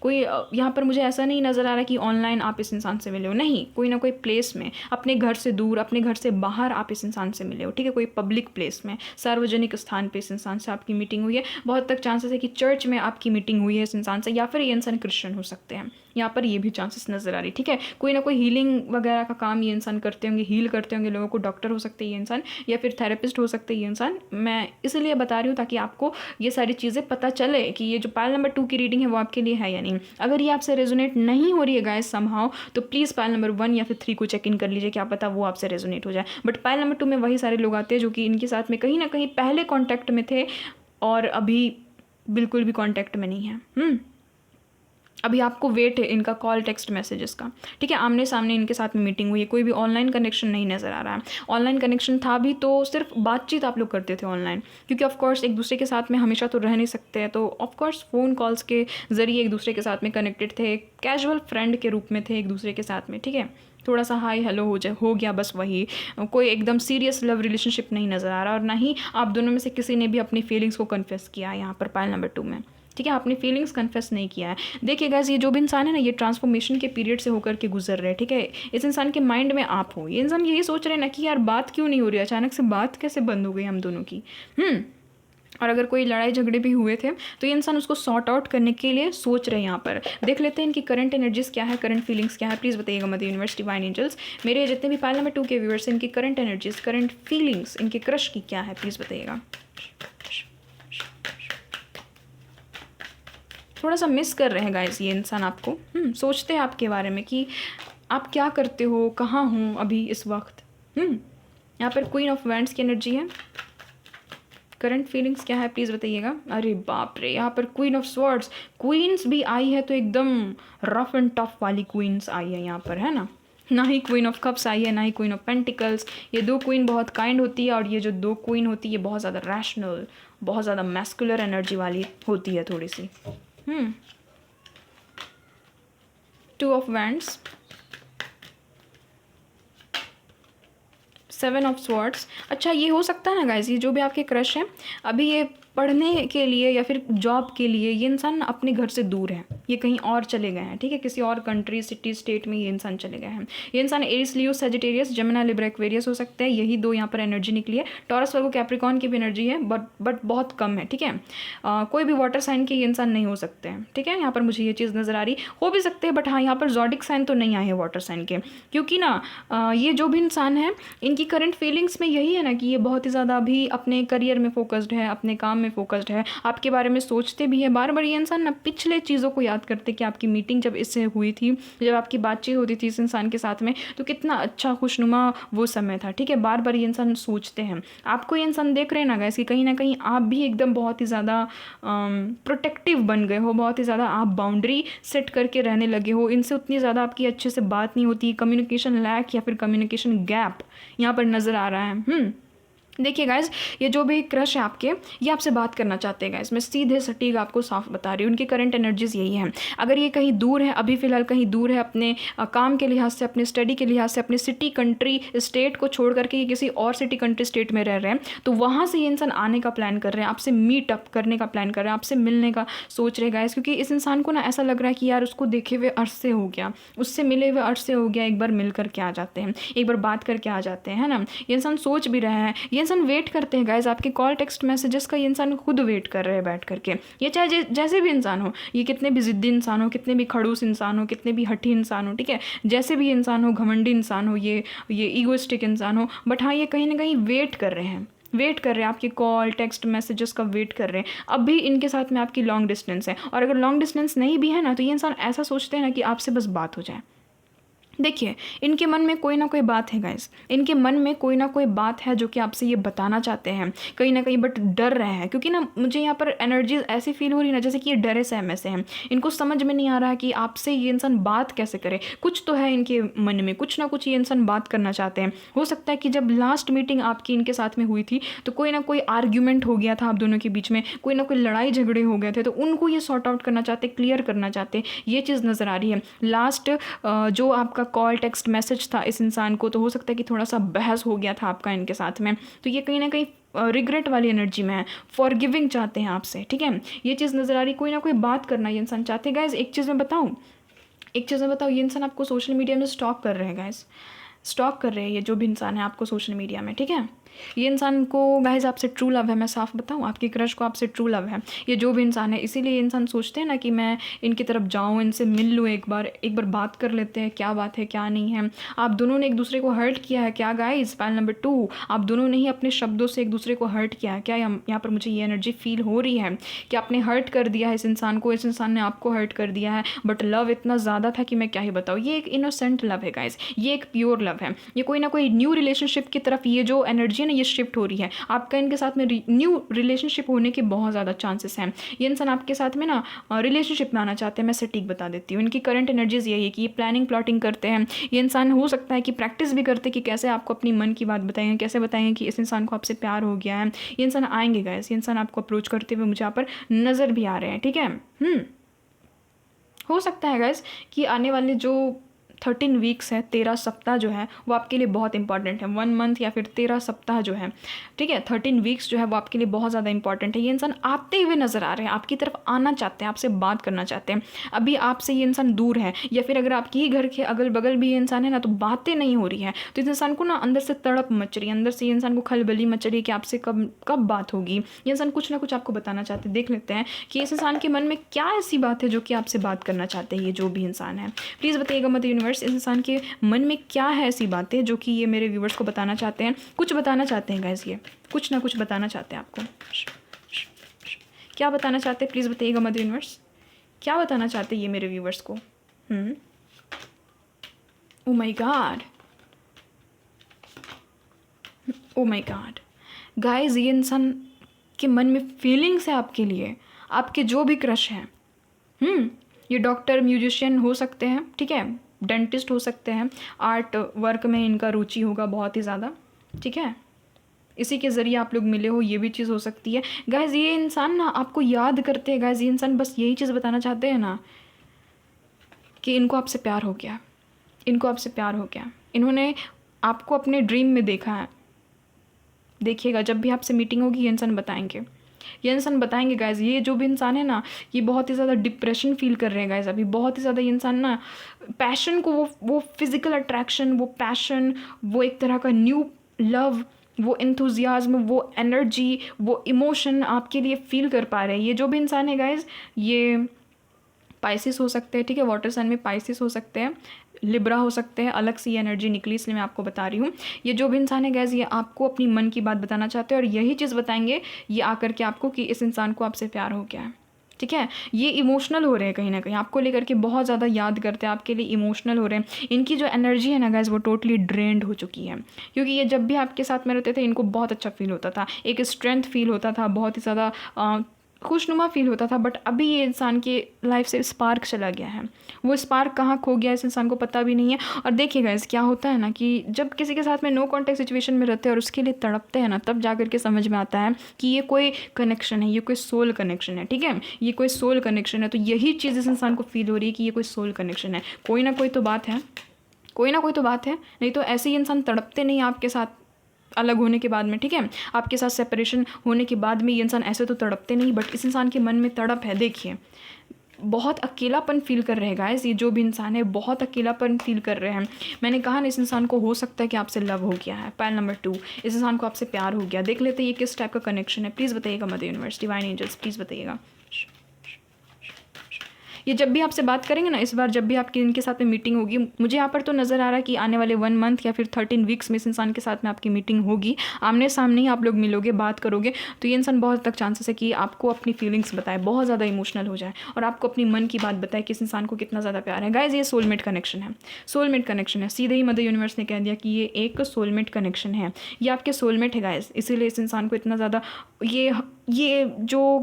कोई यहाँ पर मुझे ऐसा नहीं नज़र आ रहा कि ऑनलाइन आप इस इंसान से मिले हो, नहीं, कोई ना कोई प्लेस में, अपने घर से दूर, अपने घर से बाहर आप इस इंसान से मिले हो, ठीक है। कोई पब्लिक प्लेस में, सार्वजनिक स्थान पे इस इंसान से आपकी मीटिंग हुई है। बहुत तक चांसेस है कि चर्च में आपकी मीटिंग हुई है इस इंसान से, या फिर ये इंसान क्रिश्चियन हो सकते हैं, यहाँ पर ये भी चांसेस नज़र आ रही, ठीक है। कोई ना कोई हीलिंग वगैरह का काम ये इंसान करते होंगे, हील करते होंगे लोगों को, डॉक्टर हो सकते हैं ये इंसान, या फिर थेरेपिस्ट हो सकते हैं ये इंसान। मैं इसलिए बता रही हूँ ताकि आपको ये सारी चीज़ें पता चले कि ये जो पाइल नंबर 2 की रीडिंग है वो आपके लिए है या नहीं। अगर ये आपसे रेजोनेट नहीं हो रही है गाइस समहाउ, तो प्लीज़ पाइल नंबर 1 या फिर 3 को चेक इन कर लीजिए, क्या पता वो आपसे रेजोनेट हो जाए। बट पाइल नंबर 2 में वही सारे लोग आते हैं जो कि इनके साथ में कहीं ना कहीं पहले कॉन्टैक्ट में थे और अभी बिल्कुल भी कॉन्टैक्ट में नहीं है। अभी आपको वेट है इनका कॉल, टेक्स्ट, मैसेजेस का, ठीक है। आमने सामने इनके साथ में मीटिंग हुई है, कोई भी ऑनलाइन कनेक्शन नहीं नज़र आ रहा है। ऑनलाइन कनेक्शन था भी तो सिर्फ बातचीत आप लोग करते थे ऑनलाइन, क्योंकि ऑफकोर्स एक दूसरे के साथ में हमेशा तो रह नहीं सकते हैं, तो ऑफकोर्स फ़ोन कॉल्स के ज़रिए एक दूसरे के साथ में कनेक्टेड थे, कैजुअल फ्रेंड के रूप में थे एक दूसरे के साथ में, ठीक है। थोड़ा सा हाय हेलो हो गया, बस वही, कोई एकदम सीरियस लव रिलेशनशिप नहीं नज़र आ रहा, और ना ही आप दोनों में से किसी ने भी अपनी फीलिंग्स को कन्फेस किया यहाँ पर पाइल नंबर 2 में। ठीक है, आपने फीलिंग्स कन्फेस नहीं किया है। देखिए गाइस, ये जो भी इंसान है ना, ये ट्रांसफॉर्मेशन के पीरियड से होकर के गुजर रहे हैं। ठीक है, इस इंसान के माइंड में आप हो, ये इंसान यही सोच रहे हैं ना कि यार बात क्यों नहीं हो रही, अचानक से बात कैसे बंद हो गई हम दोनों की। और अगर कोई लड़ाई झगड़े भी हुए थे तो ये इंसान उसको सॉर्ट आउट करने के लिए सोच रहे हैं। यहाँ पर देख लेते हैं इनकी करंट एनर्जीज क्या है, करंट फीलिंग्स क्या है, प्लीज़ बताइएगा मदर यूनिवर्स डिवाइन एंजल्स। मेरे जितने भी पायल नंबर 2 के व्यूअर्स हैं, इनकी करंट एनर्जीज, करंट फीलिंग्स, इनके क्रश की क्या है, प्लीज़ बताइएगा। थोड़ा सा मिस कर रहे हैं गाइस ये इंसान आपको, सोचते हैं आपके बारे में कि आप क्या करते हो, कहाँ हूँ अभी इस वक्त। यहाँ पर क्वीन ऑफ वैंड्स की एनर्जी है। करंट फीलिंग्स क्या है प्लीज़ बताइएगा। अरे बाप रे, यहाँ पर क्वीन ऑफ स्वॉर्ड्स, क्वींस भी आई है तो एकदम रफ एंड टफ वाली क्वींस आई है यहाँ पर, है ना। ना ही क्वीन ऑफ कप्स आई है, ना ही क्वीन ऑफ पेंटिकल्स। ये दो क्वीन बहुत काइंड होती है, और ये जो दो क्वीन होती है ये बहुत ज़्यादा रैशनल, बहुत ज़्यादा मैस्कुलर एनर्जी वाली होती है थोड़ी सी। 2 ऑफ वैंड्स, 7 ऑफ स्वॉर्ड्स। अच्छा, ये हो सकता है ना गाइस, ये जो भी आपके क्रश हैं अभी ये पढ़ने के लिए या फिर जॉब के लिए ये इंसान अपने घर से दूर है, ये कहीं और चले गए हैं। ठीक है, किसी और कंट्री, सिटी, स्टेट में ये इंसान चले गए हैं। ये इंसान एरिस, लियो, सजिटेरियस, जमुना, लिब्रा, एक्वेरियस हो सकते हैं। यही दो यहाँ पर एनर्जी निकली है। टॉरस, वर्गो, कैप्रिकॉर्न की भी एनर्जी है, बट बहुत कम है। ठीक है, कोई भी वाटर साइन के ये इंसान नहीं हो सकते हैं। ठीक है, यहाँ पर मुझे ये चीज़ नज़र आ रही, हो भी सकते हैं बट हाँ यहाँ पर जॉडिक साइन तो नहीं आए हैं वाटर साइन के, क्योंकि ना ये जो भी इंसान है इनकी करंट फीलिंग्स में यही है ना कि ये बहुत ही ज़्यादा अभी अपने करियर में फोकस्ड है, अपने काम में फोकस्ड है, आपके बारे में सोचते भी है बार बार। ये इंसान ना पिछले चीज़ों को याद करते कि आपकी मीटिंग जब इससे हुई थी, जब आपकी बातचीत होती थी इस इंसान के साथ में, तो कितना अच्छा खुशनुमा वो समय था। ठीक है, बार बार ये इंसान सोचते हैं आपको। ये इंसान देख रहे हैं ना गाइस कि कहीं ना कहीं आप भी एकदम बहुत ही ज़्यादा प्रोटेक्टिव बन गए हो, बहुत ही ज़्यादा आप बाउंड्री सेट करके रहने लगे हो। इनसे उतनी ज़्यादा आपकी अच्छे से बात नहीं होती, कम्युनिकेशन लैक या फिर कम्युनिकेशन गैप यहाँ पर नज़र आ रहा है। देखिए गाइस, ये जो भी क्रश है आपके, ये आपसे बात करना चाहते हैं गाइस। मैं सीधे सटीक आपको साफ बता रही हूँ, उनकी करंट एनर्जीज यही है। अगर ये कहीं दूर है, अभी फ़िलहाल कहीं दूर है अपने काम के लिहाज से, अपने स्टडी के लिहाज से, अपने सिटी, कंट्री, स्टेट को छोड़ करके ये किसी और सिटी, कंट्री, स्टेट में रह रहे हैं, तो वहाँ से ये इंसान आने का प्लान कर रहे हैं, आपसे मीट अप करने का प्लान कर रहे हैं, आपसे मिलने का सोच रहे हैं गाइस। क्योंकि इस इंसान को ना ऐसा लग रहा है कि यार उसको देखे हुए अरसे हो गया, उससे मिले हुए अरसे हो गया, एक बार मिल करके आ जाते हैं, एक बार बात करके आ जाते हैं, है ना। ये इंसान सोच भी रहा है, ये इंसान वेट करते हैं गाइस आपके कॉल, टेक्स्ट मैसेजेस का। ये इंसान खुद वेट कर रहे हैं बैठ करके। ये चाहे जैसे भी इंसान हो, ये कितने भी ज़िद्दी इंसान हो, कितने भी खड़ूस इंसान हो, कितने भी हठी इंसान हो, ठीक है, जैसे भी इंसान हो, घमंडी इंसान हो, ये ईगोइस्टिक इंसान हो, बट हाँ ये कहीं ना कहीं वेट कर रहे हैं आपके कॉल, टेक्स्ट, मैसेजेस का वेट कर रहे हैं। अब भी इनके साथ में आपकी लॉन्ग डिस्टेंस है, और अगर लॉन्ग डिस्टेंस नहीं भी है ना, तो ये इंसान ऐसा सोचते हैं ना कि आपसे बस बात हो जाए। देखिए, इनके मन में कोई ना कोई बात है गाइस, इनके मन में कोई ना कोई बात है जो कि आपसे ये बताना चाहते हैं कहीं ना कहीं, बट डर रहे हैं। क्योंकि ना मुझे यहाँ पर एनर्जीज ऐसी फील हो रही ना जैसे कि ये डरे सहमे से हैं। इनको समझ में नहीं आ रहा है कि आपसे ये इंसान बात कैसे करे। कुछ तो है इनके मन में, कुछ ना कुछ ये इंसान बात करना चाहते हैं। हो सकता है कि जब लास्ट मीटिंग आपकी इनके साथ में हुई थी तो कोई ना कोई आर्ग्यूमेंट हो गया था आप दोनों के बीच में, कोई ना कोई लड़ाई झगड़े हो गए थे, तो उनको ये सॉर्ट आउट करना चाहते, क्लियर करना चाहते, ये चीज़ नज़र आ रही है। लास्ट जो आपका कॉल, टेक्स्ट, मैसेज था इस इंसान को, तो हो सकता है कि थोड़ा सा बहस हो गया था आपका इनके साथ में, तो ये कहीं ना कहीं रिग्रेट वाली एनर्जी में है, फॉरगिविंग चाहते हैं आपसे। ठीक है, ये चीज़ नज़र आ रही, कोई ना कोई बात करना ये इंसान चाहते हैं गाइस। एक चीज़ मैं बताऊँ, ये इंसान आपको सोशल मीडिया में स्टॉक कर रहे हैं गाइस, स्टॉक कर रहे हैं ये जो भी इंसान है आपको सोशल मीडिया में। ठीक है, ये इंसान को गाइस आपसे ट्रू लव है, मैं साफ बताऊं, आपकी क्रश को आपसे ट्रू लव है ये जो भी इंसान है। इसीलिए ये इंसान सोचते हैं ना कि मैं इनकी तरफ जाऊं, इनसे मिल लूँ, एक बार बात कर लेते हैं, क्या बात है क्या नहीं है। आप दोनों ने एक दूसरे को हर्ट किया है क्या गाइस, पायल नंबर 2, आप दोनों ने ही अपने शब्दों से एक दूसरे को हर्ट किया है क्या। यहाँ पर मुझे ये एनर्जी फील हो रही है कि आपने हर्ट कर दिया है इस इंसान को, इस इंसान ने आपको हर्ट कर दिया है, बट लव इतना ज़्यादा था कि मैं क्या ही बताऊँ। ये एक इनोसेंट लव है गाइस, ये एक प्योर लव है। ये कोई ना कोई न्यू रिलेशनशिप की तरफ ये जो एनर्जी है ना ये शिफ्ट हो रही है। आपका इनके साथ में न्यू रिलेशनशिप होने के बहुत ज़्यादा चांसेस हैं। ये इंसान आपके साथ में ना रिलेशनशिप में आना चाहते हैं, मैं सटीक बता देती हूँ। इनकी करंट एनर्जीज यही है कि ये प्लानिंग, प्लॉटिंग करते हैं। ये इंसान हो सकता है कि प्रैक्टिस भी करते कि कैसे आपको अपनी मन की बात बताएंगे, कैसे बताएंगे कि इस इंसान को आपसे प्यार हो गया है। ये इंसान आएंगे गाइस, ये इंसान आपको अप्रोच करते हुए मुझे यहाँ पर नज़र भी आ रहे हैं। ठीक है, हो सकता है गाइस कि आने वाले जो 13 वीक्स है, 13 सप्ताह जो है वो आपके लिए बहुत इंपॉर्टेंट है। 1 मंथ या फिर 13 सप्ताह जो है, ठीक है, 13 वीक्स जो है वो आपके लिए बहुत ज़्यादा इंपॉर्टेंट है। ये इंसान आते हुए नज़र आ रहे हैं, आपकी तरफ आना चाहते हैं, आपसे बात करना चाहते हैं। अभी आपसे ये इंसान दूर है, या फिर अगर आपके ही घर के अगल बगल भी ये इंसान है ना, तो बातें नहीं हो रही है, तो इस इंसान को ना अंदर से तड़प मच रही है, अंदर से ये इंसान को खलबली मच रही है कि आपसे कब कब बात होगी। ये इंसान कुछ ना कुछ आपको बताना चाहते हैं। देख लेते हैं कि इस इंसान के मन में क्या ऐसी बात है जो कि आपसे बात करना चाहते हैं। ये जो भी इंसान है, प्लीज़ बताइएगा मदर यूनिवर्स, इस इंसान के मन में क्या है ऐसी बातें जो कि ये मेरे व्यूवर्स को बताना चाहते हैं। कुछ बताना चाहते हैं गाइस, ये कुछ ना कुछ बताना चाहते हैं आपको। क्या बताना चाहते हैं, प्लीज़ बताइएगा मदर यूनिवर्स, क्या बताना चाहते हैं ये मेरे व्यूवर्स को। Oh my God, oh my God guys, ये इंसान के मन में फीलिंग्स है आपके लिए, आपके जो भी क्रश हैं। ये डॉक्टर, म्यूजिशियन हो सकते हैं, ठीक है, डेंटिस्ट हो सकते हैं, आर्ट वर्क में इनका रुचि होगा बहुत ही ज़्यादा, ठीक है, इसी के ज़रिए आप लोग मिले हो, ये भी चीज़ हो सकती है। गाइस ये इंसान ना आपको याद करते हैं गाइस, ये इंसान बस यही चीज़ बताना चाहते हैं ना कि इनको आपसे प्यार हो गया, इनको आपसे प्यार हो गया। इन्होंने आपको अपने ड्रीम में देखा है। देखिएगा जब भी आपसे मीटिंग होगी ये इंसान बताएंगे, ये इंसान बताएंगे गाइज। ये जो भी इंसान है ना, ये बहुत ही ज़्यादा डिप्रेशन फील कर रहे हैं गाइज अभी, बहुत ही ज़्यादा। ये इंसान ना पैशन को, वो फिज़िकल अट्रैक्शन, वो पैशन, वो एक तरह का न्यू लव, वो एंथुजियाज्म, वो एनर्जी, वो इमोशन आपके लिए फील कर पा रहे हैं। ये जो भी इंसान है गाइज, ये पाइसिस हो सकते हैं, ठीक है, वाटर साइन में पाइसिस हो सकते हैं, लिब्रा हो सकते हैं, अलग सी एनर्जी निकली इसलिए मैं आपको बता रही हूँ। ये जो भी इंसान है गैस, ये आपको अपनी मन की बात बताना चाहते हैं और यही चीज़ बताएंगे ये आकर के आपको कि इस इंसान को आपसे प्यार हो गया है, ठीक है। ये इमोशनल हो रहे हैं कहीं ना कहीं, आपको लेकर के बहुत ज़्यादा याद करते हैं, आपके लिए इमोशनल हो रहे हैं। इनकी जो एनर्जी है ना गैस, वो टोटली ड्रेन्ड हो चुकी है, क्योंकि ये जब भी आपके साथ में रहते थे इनको बहुत अच्छा फील होता था, एक स्ट्रेंथ फील होता था, बहुत ही ज़्यादा खुशनुमा फील होता था। बट अभी ये इंसान की लाइफ से स्पार्क चला गया है, वो स्पार्क कहाँ खो गया इस इंसान को पता भी नहीं है। और देखिएगा इस क्या होता है ना कि जब किसी के साथ में नो कॉन्टैक्ट सिचुएशन में रहते हैं और उसके लिए तड़पते हैं ना, तब जा करके समझ में आता है कि ये कोई कनेक्शन है, ये कोई सोल कनेक्शन है, ठीक है, ये कोई सोल कनेक्शन है। तो यही चीज़ इस इंसान को फील हो रही है कि ये कोई सोल कनेक्शन है, कोई ना कोई तो बात है, कोई ना कोई तो बात है, नहीं तो ऐसे ही इंसान तड़पते नहीं आपके साथ अलग होने के बाद में, ठीक है, आपके साथ सेपरेशन होने के बाद में ये इंसान ऐसे तो तड़पते नहीं। बट इस इंसान के मन में तड़प है, देखिए बहुत अकेलापन फील कर रहे हैं गाइस, ये जो भी इंसान है बहुत अकेलापन फील कर रहे हैं। मैंने कहा ना इस इंसान को हो सकता है कि आपसे लव हो गया है। पाइल नंबर 2, इस इंसान को आपसे प्यार हो गया। देख लेते हैं ये किस टाइप का कनेक्शन है, प्लीज़ बताइएगा mother universe, divine angels, please बताइएगा। ये जब भी आपसे बात करेंगे ना, इस बार जब भी आपकी इनके साथ में मीटिंग होगी, मुझे यहाँ पर तो नज़र आ रहा है कि आने वाले 1 मंथ या फिर 13 वीक्स में इस इंसान के साथ में आपकी मीटिंग होगी, आमने सामने ही आप लोग मिलोगे, बात करोगे। तो ये इंसान बहुत तक चांसेस है कि आपको अपनी फीलिंग्स बताए, बहुत ज़्यादा इमोशनल हो जाए और आपको अपनी मन की बात बताए कि इस इंसान को कितना ज़्यादा प्यार है। गाइज ये सोलमेट कनेक्शन है, सोलमेट कनेक्शन है, सीधे ही मदर यूनिवर्स ने कह दिया कि ये एक सोलमेट कनेक्शन है, ये आपके सोलमेट है गाइज। इसीलिए इस इंसान को इतना ज़्यादा ये जो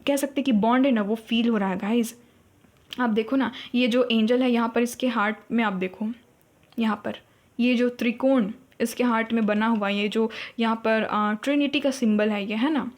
कह सकते कि बॉन्ड है ना, वो फील हो रहा है गाइज। आप देखो ना, ये जो एंजल है यहाँ पर इसके हार्ट में, आप देखो यहाँ पर ये जो त्रिकोण इसके हार्ट में बना हुआ, ये जो यहाँ पर ट्रिनिटी का सिंबल है ये, है ना।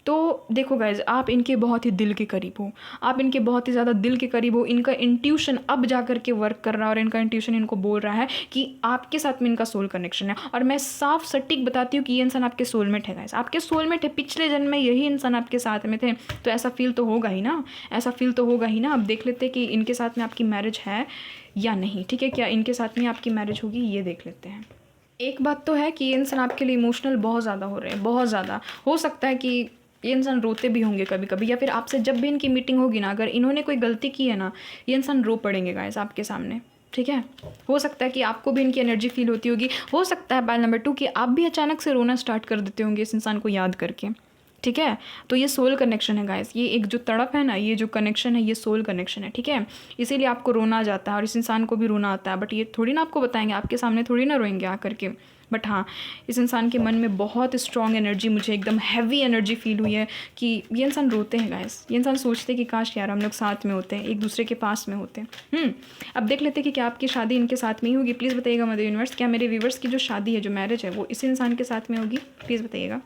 तो देखो गाइज, आप इनके बहुत ही दिल के करीब हो, आप इनके बहुत ही ज़्यादा दिल के करीब हो। इनका इंट्यूशन अब जा कर के वर्क कर रहा है और इनका इंट्यूशन इनको बोल रहा है कि आपके साथ में इनका सोल कनेक्शन है। और मैं साफ सटीक बताती हूँ कि ये इंसान आपके सोलमेट है गाइज, आपके सोलमेट है। पिछले जन्म में यही इंसान आपके साथ में थे, तो ऐसा फील तो होगा ही ना, ऐसा फील तो होगा ही ना। अब देख लेते कि इनके साथ में आपकी मैरिज है या नहीं, ठीक है, क्या इनके साथ में आपकी मैरिज होगी, ये देख लेते हैं। एक बात तो है कि ये इंसान आपके लिए इमोशनल बहुत ज़्यादा हो रहे हैं, बहुत ज़्यादा। हो सकता है कि ये इंसान रोते भी होंगे कभी कभी, या फिर आपसे जब भी इनकी मीटिंग होगी ना, अगर इन्होंने कोई गलती की है ना, ये इंसान रो पड़ेंगे गाइस आपके सामने, ठीक है। हो सकता है कि आपको भी इनकी एनर्जी फील होती होगी। हो सकता है पाइल नंबर 2 कि आप भी अचानक से रोना स्टार्ट कर देते होंगे इस इंसान को याद करके, ठीक है। तो ये सोल कनेक्शन है गाइस, ये एक जो तड़प है ना, ये जो कनेक्शन है, ये सोल कनेक्शन है, ठीक है। इसीलिए आपको रोना आ जाता है और इस इंसान को भी रोना आता है। बट ये थोड़ी ना आपको बताएंगे, आपके सामने थोड़ी ना रोएंगे आकर के। बट हाँ, इस इंसान के मन में बहुत स्ट्रॉन्ग एनर्जी, मुझे एकदम हैवी एनर्जी फील हुई है कि ये इंसान रोते हैं गाइस। ये इंसान सोचते हैं कि काश यार हम लोग साथ में होते हैं, एक दूसरे के पास में होते हैं। अब देख लेते हैं कि क्या आपकी शादी इनके साथ में ही होगी। प्लीज़ बताइएगा मदर यूनिवर्स, क्या मेरे व्यूवर्स की जो शादी है, जो मैरिज है, वो इस इंसान के साथ में होगी, प्लीज़ बताइएगा।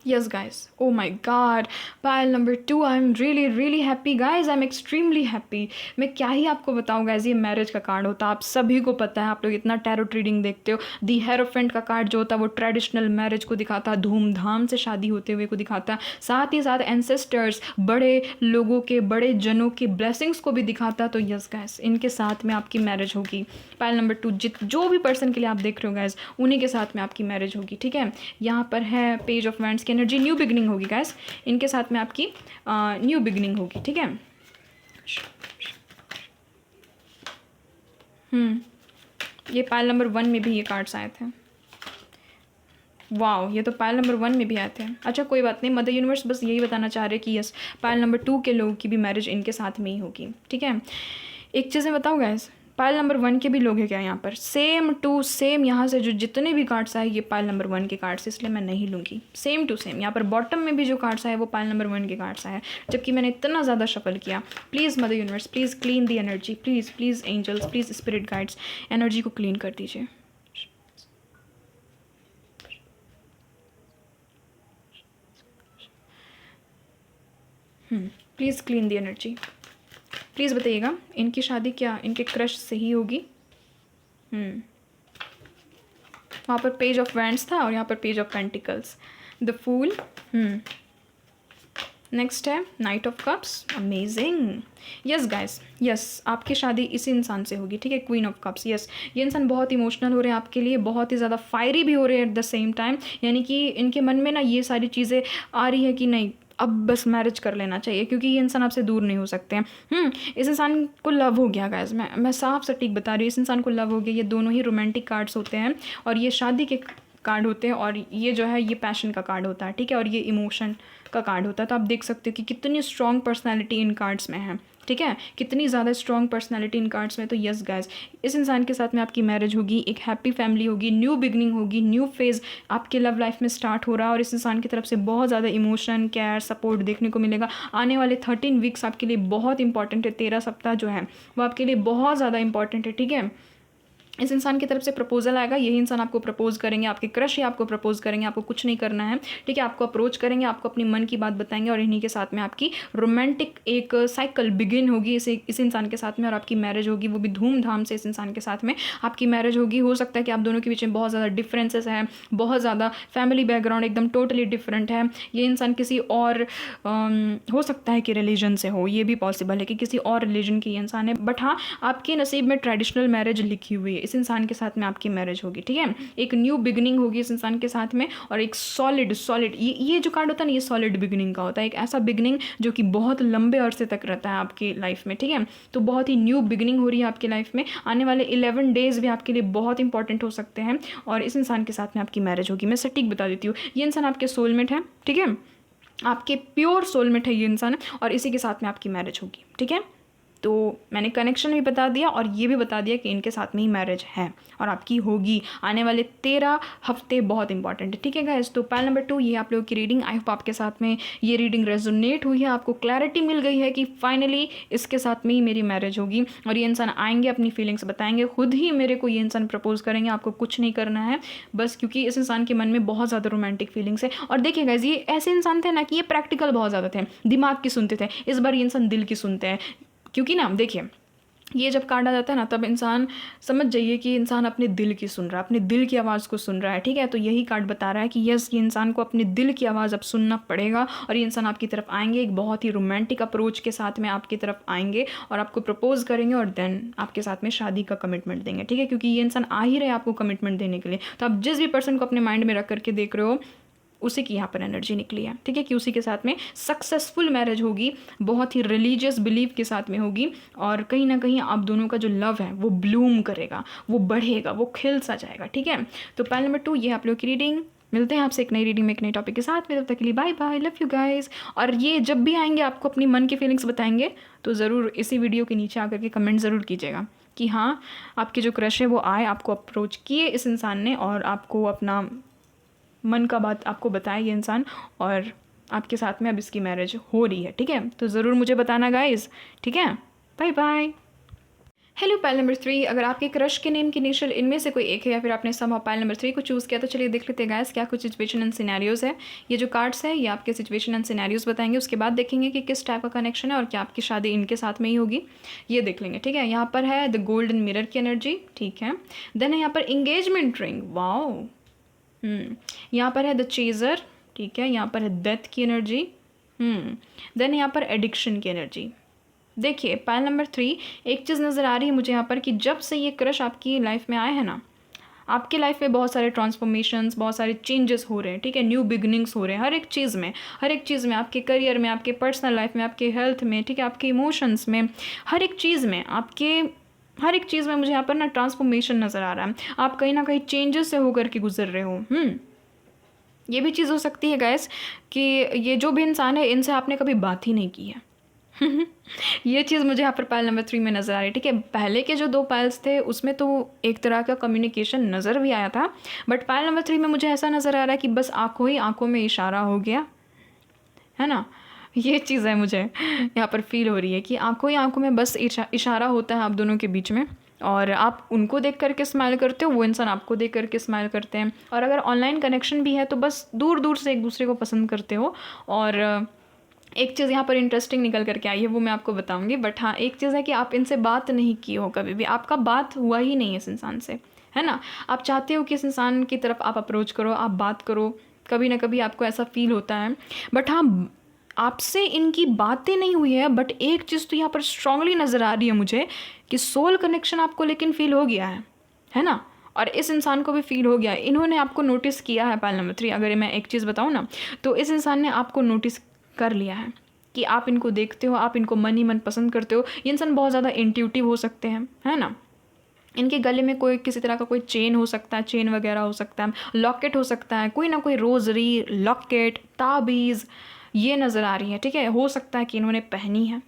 Yes, guys. Oh my God. Pile number 2. I'm really happy, guys. I'm extremely happy. मैं क्या ही आपको बताऊँ guys, ये मैरिज का कार्ड होता है, आप सभी को पता है, आप लोग इतना टैरोट रीडिंग देखते हो। दी हेरोफेंट का कार्ड जो होता है वो ट्रेडिशनल मैरिज को दिखाता है, धूमधाम से शादी होते हुए को दिखाता है, साथ ही साथ एंसेस्टर्स, बड़े लोगों के, बड़े जनों के ब्लेसिंग्स को भी दिखाता है। तो यस गाइस, इनके साथ में आपकी मैरिज होगी। पाइल नंबर 2, जो भी पर्सन के लिए आप देख रहे हो गाइस, उन्हीं के साथ में आपकी मैरिज होगी, ठीक है। यहाँ पर है पेज ऑफ वैंड्स की एनर्जी, न्यू बिगनिंग होगी गाइस, इनके साथ में आपकी न्यू बिगनिंग होगी, ठीक है। ये पाइल नंबर 1 में भी ये कार्ड्स आए थे। वाओ, ये तो पाइल नंबर 1 में भी आए थे। अच्छा कोई बात नहीं, मदर यूनिवर्स बस यही बताना चाह रहे कि यस, पाइल नंबर 2 के लोगों की भी मैरिज इनके साथ में ही होगी, ठीक है। एक चीज़ मैं बताऊँ गाइस, पाइल नंबर 1 के भी लोग हैं क्या यहाँ पर, सेम टू सेम यहाँ से जो जितने भी कार्ड्स आए ये पाइल नंबर 1 के कार्ड्स, इसलिए मैं नहीं लूँगी। सेम टू सेम यहाँ पर बॉटम में भी जो कार्ड्स आए वो पाइल नंबर 1 के कार्ड्स आए, जबकि मैंने इतना ज़्यादा शफल किया। Please mother universe, please clean the energy, please angels, please spirit guides, energy को क्लीन कर दीजिए। Please clean the energy. Please बताइएगा इनकी शादी क्या इनके क्रश से ही होगी। वहाँ पर पेज ऑफ वैंड्स था और यहाँ पर page of pentacles, the fool. Next है knight of cups, amazing. Yes guys, yes, आपकी शादी इसी इंसान से होगी, ठीक है, क्वीन ऑफ कप्स। यस, ये इंसान बहुत इमोशनल हो रहे हैं आपके लिए, बहुत ही ज़्यादा फायरी भी हो रहे हैं एट द सेम टाइम, यानी कि इनके मन में ना ये सारी चीज़ें आ रही है कि नहीं अब बस मैरिज कर लेना चाहिए, क्योंकि ये इंसान आपसे दूर नहीं हो सकते हैं। इस इंसान को लव हो गया गाइस, मैं साफ सटीक बता रही हूँ, इस इंसान को लव हो गया। ये दोनों ही रोमांटिक कार्ड्स होते हैं और ये शादी के कार्ड होते हैं, और ये जो है ये पैशन का कार्ड होता है, ठीक है, और ये इमोशन का कार्ड होता है। तो आप देख सकते हो कि कितनी स्ट्रॉन्ग पर्सनैलिटी इन कार्ड्स में है, ठीक है, कितनी ज़्यादा स्ट्रॉन्ग पर्सनैलिटी इन कार्ड्स में। तो यस गाइस, इस इंसान के साथ में आपकी मैरिज होगी, एक हैप्पी फैमिली होगी, न्यू बिगनिंग होगी, न्यू फेज़ आपके लव लाइफ में स्टार्ट हो रहा है, और इस इंसान की तरफ से बहुत ज़्यादा इमोशन, केयर, सपोर्ट देखने को मिलेगा। आने वाले 13 वीक्स आपके लिए बहुत इंपॉर्टेंट है, 13 सप्ताह जो है वो आपके लिए बहुत ज़्यादा इंपॉर्टेंट है, ठीक है। इस इंसान की तरफ से प्रपोजल आएगा, यही इंसान आपको प्रपोज करेंगे, आपके क्रश ही आपको प्रपोज करेंगे, आपको कुछ नहीं करना है, ठीक है। आपको अप्रोच करेंगे, आपको अपनी मन की बात बताएंगे, और इन्हीं के साथ में आपकी रोमांटिक एक साइकिल बिगिन होगी इस इंसान के साथ में, और आपकी मैरिज होगी, वो भी धूमधाम से। इस इंसान के साथ में आपकी मैरिज होगी। हो सकता है कि आप दोनों के बीच में बहुत ज़्यादा डिफरेंसेस हैं, बहुत ज़्यादा फैमिली बैकग्राउंड एकदम टोटली डिफरेंट है। ये इंसान किसी और हो सकता है कि रिलीजन से हो, ये भी पॉसिबल है कि किसी और रिलीजन की इंसान है, बट हाँ आपके नसीब में ट्रेडिशनल मैरिज लिखी हुई है। इस इंसान के साथ में आपकी मैरिज होगी, ठीक है, एक न्यू बिगिनिंग होगी इस इंसान के साथ में, और एक सॉलिड ये जो कार्ड होता है ना, ये सॉलिड बिगिनिंग का होता है, एक ऐसा बिगिनिंग जो कि बहुत लंबे अरसे तक रहता है आपकी लाइफ में, ठीक है। तो बहुत ही न्यू बिगिनिंग हो रही है आपकी लाइफ में। आने वाले 11 डेज भी आपके लिए बहुत इंपॉर्टेंट हो सकते हैं, और इस इंसान के साथ में आपकी मैरिज होगी। मैं सटीक बता देती हूँ, ये इंसान आपके सोलमेट है, ठीक है, आपके प्योर सोलमेट है ये इंसान, और इसी के साथ में आपकी मैरिज होगी, ठीक है। तो मैंने कनेक्शन भी बता दिया और ये भी बता दिया कि इनके साथ में ही मैरिज है और आपकी होगी। आने वाले 13 हफ्ते बहुत इंपॉर्टेंट है, ठीक है गाइस। तो पाइल नंबर 2 ये आप लोगों की रीडिंग, आई होप आपके साथ में ये रीडिंग रेजोनेट हुई है, आपको क्लैरिटी मिल गई है कि फाइनली इसके साथ में ही मेरी मैरिज होगी, और ये इंसान आएंगे, अपनी फीलिंग्स बताएंगे, खुद ही मेरे को ये इंसान प्रपोज करेंगे। आपको कुछ नहीं करना है बस, क्योंकि इस इंसान के मन में बहुत ज़्यादा रोमांटिक फीलिंग्स है। और देखिए गाइस, ये ऐसे इंसान थे ना कि ये प्रैक्टिकल बहुत ज़्यादा थे, दिमाग की सुनते थे, इस बार ये इंसान दिल की सुनते हैं। क्योंकि ना देखिए, ये जब कार्ड आ जाता है ना, तब इंसान समझ जाइए कि इंसान अपने दिल की सुन रहा है, अपने दिल की आवाज़ को सुन रहा है, ठीक है। तो यही कार्ड बता रहा है कि यस, ये इंसान को अपने दिल की आवाज़ अब सुनना पड़ेगा, और ये इंसान आपकी तरफ आएंगे, एक बहुत ही रोमांटिक अप्रोच के साथ में आपकी तरफ आएंगे और आपको प्रपोज करेंगे, और देन आपके साथ में शादी का कमिटमेंट देंगे, ठीक है। क्योंकि ये इंसान आ ही रहे आपको कमिटमेंट देने के लिए। तो आप जिस भी पर्सन को अपने माइंड में रख करके देख रहे हो, उसी की यहाँ पर एनर्जी निकली है, ठीक है, कि उसी के साथ में सक्सेसफुल मैरिज होगी, बहुत ही रिलीजियस बिलीव के साथ में होगी, और कहीं ना कहीं आप दोनों का जो लव है वो ब्लूम करेगा, वो बढ़ेगा, वो खिल सा जाएगा, ठीक है। तो पाइल नंबर 2 ये आप लोगों की रीडिंग। मिलते हैं आपसे एक नई रीडिंग में एक नए टॉपिक के साथ में, तब तक के लिए bye bye, love you guys. और ये जब भी आएंगे आपको अपनी मन की फीलिंग्स बताएंगे, तो ज़रूर इसी वीडियो के नीचे आकर के कमेंट ज़रूर कीजिएगा कि हाँ आपके जो क्रश है वो आए, आपको अप्रोच किए इस इंसान ने, और आपको अपना मन का बात आपको बताए ये इंसान, और आपके साथ में अब इसकी मैरिज हो रही है, ठीक है। तो ज़रूर मुझे बताना गाइस, ठीक है। Bye bye. Hello pile number 3, अगर आपके क्रश के नेम की इनिशियल इनमें से कोई एक है या फिर आपने समहाउ पाइल नंबर 3 को चूज़ किया, तो चलिए देख लेते हैं गाइस क्या कुछ सिचुएशन एंड सिनेरियोज़ है। ये जो कार्ड्स है ये आपके सिचुएशन एंड सिनेरियोज़ बताएंगे, उसके बाद देखेंगे कि किस टाइप का कनेक्शन है और क्या आपकी शादी इनके साथ में ही होगी, ये देख लेंगे। ठीक है, यहाँ पर है द गोल्डन मिरर की एनर्जी। ठीक है, देन है यहाँ पर इंगेजमेंट रिंग। वाओ। यहाँ पर है द चेजर। ठीक है, यहाँ पर है डेथ की एनर्जी। देन यहाँ पर एडिक्शन की एनर्जी। देखिए पाइल नंबर 3, एक चीज़ नज़र आ रही है मुझे यहाँ पर कि जब से ये क्रश आपकी लाइफ में आए हैं ना, आपकी लाइफ में बहुत सारे ट्रांसफॉर्मेशंस, बहुत सारे चेंजेस हो रहे हैं। ठीक है, न्यू बिगनिंग्स हो रहे हैं हर एक चीज़ में, हर एक चीज़ में, आपके करियर में, आपके पर्सनल लाइफ में, आपके हेल्थ में, ठीक है, आपके इमोशंस में, हर एक चीज़ में, आपके हर एक चीज़ में मुझे यहाँ पर ना ट्रांसफॉर्मेशन नज़र आ रहा है। आप कहीं ना कहीं चेंजेस से होकर के गुजर रहे हो। ये भी चीज़ हो सकती है गाइस कि ये जो भी इंसान है इनसे आपने कभी बात ही नहीं की है। ये चीज़ मुझे यहाँ पर पाइल नंबर 3 में नज़र आ रही है। ठीक है, पहले के जो 2 पाइल्स थे उसमें तो एक तरह का कम्युनिकेशन नज़र भी आया था, बट पाइल नंबर 3 में मुझे ऐसा नज़र आ रहा है कि बस आंखों ही आंखों में इशारा हो गया है ना। ये चीज़ है मुझे यहाँ पर फील हो रही है कि आंखों ही आंखों में बस इशारा होता है आप दोनों के बीच में, और आप उनको देख करके स्माइल करते हो, वो इंसान आपको देख करके स्माइल करते हैं। और अगर ऑनलाइन कनेक्शन भी है तो बस दूर दूर से एक दूसरे को पसंद करते हो। और एक चीज़ यहाँ पर इंटरेस्टिंग निकल करके आई है, वो मैं आपको बताऊंगी। बट हाँ, एक चीज़ है कि आप इनसे बात नहीं की हो, कभी भी आपका बात हुआ ही नहीं है इस इंसान से, है ना। आप चाहते हो कि इस इंसान की तरफ आप अप्रोच करो, आप बात करो, कभी ना कभी आपको ऐसा फील होता है। बट हाँ, आपसे इनकी बातें नहीं हुई है, बट एक चीज़ तो यहाँ पर स्ट्रांगली नज़र आ रही है मुझे कि सोल कनेक्शन आपको लेकिन फील हो गया है ना। और इस इंसान को भी फील हो गया है, इन्होंने आपको नोटिस किया है। पाइल नंबर 3, अगर मैं एक चीज़ बताऊँ ना, तो इस इंसान ने आपको नोटिस कर लिया है कि आप इनको देखते हो, आप इनको मन ही मन पसंद करते हो। ये इंसान बहुत ज़्यादा इंट्यूटिव हो सकते हैं, है ना। इनके गले में कोई किसी तरह का कोई चेन हो सकता है, चेन वगैरह हो सकता है, लॉकेट हो सकता है, कोई ना कोई रोजरी, लॉकेट, ताबीज़, ये नज़र आ रही है। ठीक है, हो सकता है कि इन्होंने पहनी है।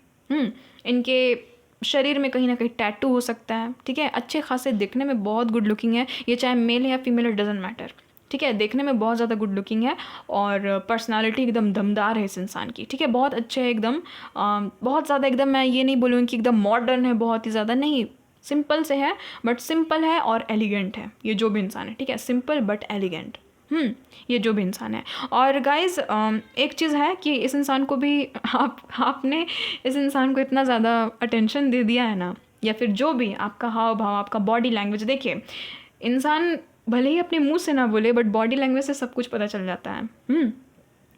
इनके शरीर में कहीं ना कहीं टैटू हो सकता है। ठीक है, अच्छे खासे दिखने में बहुत गुड लुकिंग है, ये चाहे मेल है या फीमेल, इट डजेंट मैटर। ठीक है, देखने में बहुत ज़्यादा गुड लुकिंग है और पर्सनालिटी एकदम दमदार है इस इंसान की। ठीक है, बहुत अच्छे है एकदम, बहुत ज़्यादा एकदम, मैं ये नहीं बोलूँगी कि एकदम मॉडर्न है बहुत ही ज़्यादा, नहीं, सिंपल से है, बट सिंपल है और एलिगेंट है ये जो भी इंसान है। ठीक है, सिंपल बट एलिगेंट, ये जो भी इंसान है। और गाइज़ एक चीज़ है कि इस इंसान को भी आपने इस इंसान को इतना ज़्यादा अटेंशन दे दिया है ना, या फिर जो भी आपका हाव भाव, आपका बॉडी लैंग्वेज, देखिए इंसान भले ही अपने मुंह से ना बोले, बट बॉडी लैंग्वेज से सब कुछ पता चल जाता है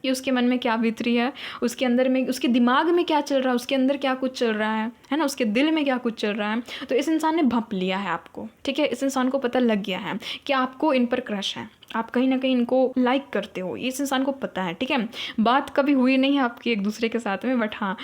कि उसके मन में क्या बीत रही है, उसके अंदर में, उसके दिमाग में क्या चल रहा है, उसके अंदर क्या कुछ चल रहा है ना, उसके दिल में क्या कुछ चल रहा है। तो इस इंसान ने भांप लिया है आपको। ठीक है, इस इंसान को पता लग गया है कि आपको इन पर क्रश है, आप कहीं ना कहीं इनको लाइक करते हो, इस इंसान को पता है। ठीक है, बात कभी हुई नहीं है आपकी एक दूसरे के साथ में, बट हाँ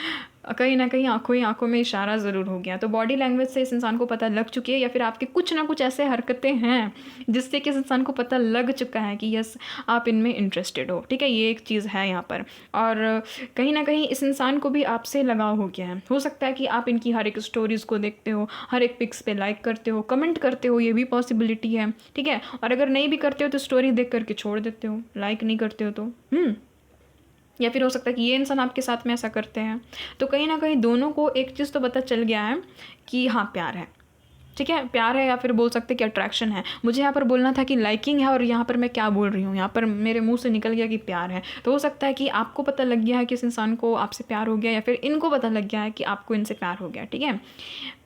कहीं ना कहीं आंखों ही आंखों में इशारा ज़रूर हो गया। तो बॉडी लैंग्वेज से इस इंसान को पता लग चुकी है, या फिर आपके कुछ ना कुछ ऐसे हरकतें हैं जिससे कि इस इंसान को पता लग चुका है कि यस आप इनमें इंटरेस्टेड हो। ठीक है, ये एक चीज़ है यहाँ पर। और कहीं ना कहीं इस इंसान को भी आपसे लगाव हो गया है। हो सकता है कि आप इनकी हर एक स्टोरीज़ को देखते हो, हर एक पिक्स पे लाइक करते हो, कमेंट करते हो, ये भी पॉसिबिलिटी है। ठीक है, और अगर नहीं भी करते हो तो स्टोरी देख करके छोड़ देते हो, लाइक नहीं करते हो तो या फिर हो सकता है कि ये इंसान आपके साथ में ऐसा करते हैं। तो कहीं ना कहीं दोनों को एक चीज़ तो पता चल गया है कि हाँ प्यार है। ठीक है, प्यार है, या फिर बोल सकते हैं कि अट्रैक्शन है। मुझे यहाँ पर बोलना था कि लाइकिंग है, और यहाँ पर मैं क्या बोल रही हूँ, यहाँ पर मेरे मुंह से निकल गया कि प्यार है। तो हो सकता है कि आपको पता लग गया है कि इस इंसान को आपसे प्यार हो गया, या फिर इनको पता लग गया है कि आपको इनसे प्यार हो गया। ठीक है,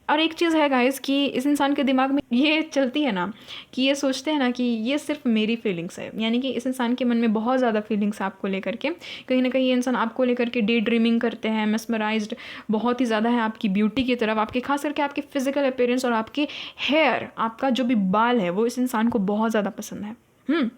और एक चीज़ है गाइस कि इस इंसान के दिमाग में ये चलती है ना कि ये सोचते हैं ना कि ये सिर्फ मेरी फीलिंग्स है, यानी कि इस इंसान के मन में बहुत ज़्यादा फीलिंग्स आपको लेकर के, कहीं ना कहीं ये इंसान आपको लेकर के डे ड्रीमिंग करते हैं, मेस्मराइज्ड बहुत ही ज़्यादा है आपकी ब्यूटी की तरफ, आपके खास करके आपके फिजिकल अपीयरेंस और आपके हेयर, आपका जो भी बाल है वो इस इंसान को बहुत ज़्यादा पसंद है।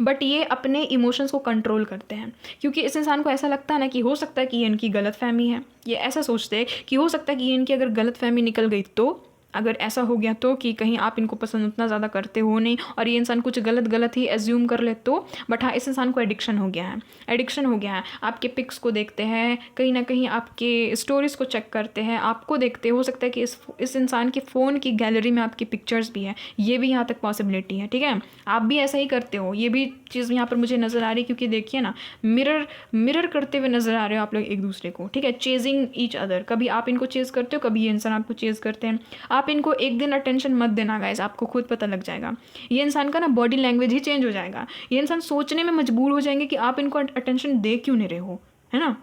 बट ये अपने इमोशंस को कंट्रोल करते हैं, क्योंकि इस इंसान को ऐसा लगता है ना कि हो सकता है कि ये इनकी गलत फहमी है। ये ऐसा सोचते हैं कि हो सकता है कि ये इनकी अगर गलत फहमी निकल गई तो अगर ऐसा हो गया तो कि कहीं आप इनको पसंद उतना ज़्यादा करते हो नहीं और ये इंसान कुछ गलत गलत ही एज्यूम कर ले तो, बट हाँ इस इंसान को एडिक्शन हो गया है, एडिक्शन हो गया है। आपके पिक्स को देखते हैं, कहीं ना कहीं आपके स्टोरीज़ को चेक करते हैं, आपको देखते हो सकता है कि इस इंसान के फ़ोन की गैलरी में आपकी पिक्चर्स भी है, ये भी यहाँ तक पॉसिबिलिटी है। ठीक है, आप भी ऐसा ही करते हो, ये भी चीज़ यहाँ पर मुझे नज़र आ रही है, क्योंकि देखिए ना मिरर करते हुए नज़र आ रहे हो आप लोग एक दूसरे को। ठीक है, चेजिंग ईच अदर, कभी आप इनको चेज़ करते हो, कभी ये इंसान आपको चेज़ करते हैं। आप इनको एक दिन अटेंशन मत देना गाइस, आपको खुद पता लग जाएगा। ये इंसान का ना बॉडी लैंग्वेज ही चेंज हो जाएगा, ये इंसान सोचने में मजबूर हो जाएंगे कि आप इनको अटेंशन दे क्यों नहीं रहे हो, है ना।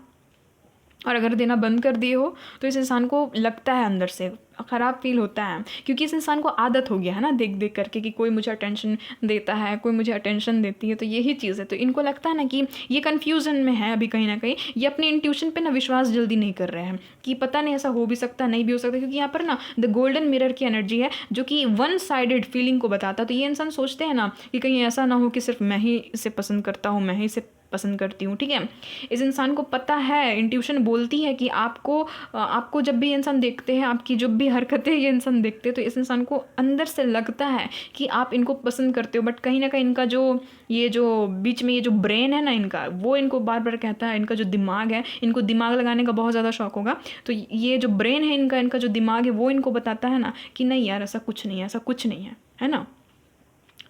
और अगर देना बंद कर दिए हो तो इस इंसान को लगता है अंदर से ख़राब फील होता है, क्योंकि इस इंसान को आदत हो गया है ना देख देख करके कि कोई मुझे अटेंशन देता है, कोई मुझे अटेंशन देती है, तो यही चीज़ है। तो इनको लगता है ना कि ये कन्फ्यूज़न में है अभी कहीं ना कहीं, ये अपनी इंट्यूशन पे ना विश्वास जल्दी नहीं कर रहे हैं कि पता नहीं ऐसा हो भी सकता नहीं भी हो सकता, क्योंकि यहाँ पर ना द गोल्डन मिरर की एनर्जी है जो कि वन साइडेड फीलिंग को बताता। तो ये इंसान सोचते हैं ना कि कहीं ऐसा ना हो कि सिर्फ मैं ही इसे पसंद करता हूँ, मैं ही इसे पसंद करती हूँ। ठीक है, इस इंसान को पता है, इंट्यूशन बोलती है कि आपको जब भी इंसान देखते हैं, आपकी जब भी हरकतें ये इंसान देखते हैं, तो इस इंसान को अंदर से लगता है कि आप इनको पसंद करते हो। बट कहीं ना कहीं इनका जो बीच में ये जो ब्रेन है ना इनका, वो इनको बार बार कहता है, इनका जो दिमाग है, इनको दिमाग लगाने का बहुत ज़्यादा शौक होगा, तो ये जो ब्रेन है इनका जो दिमाग है वो इनको बताता है ना कि नहीं यार ऐसा कुछ नहीं है, ऐसा कुछ नहीं है ना।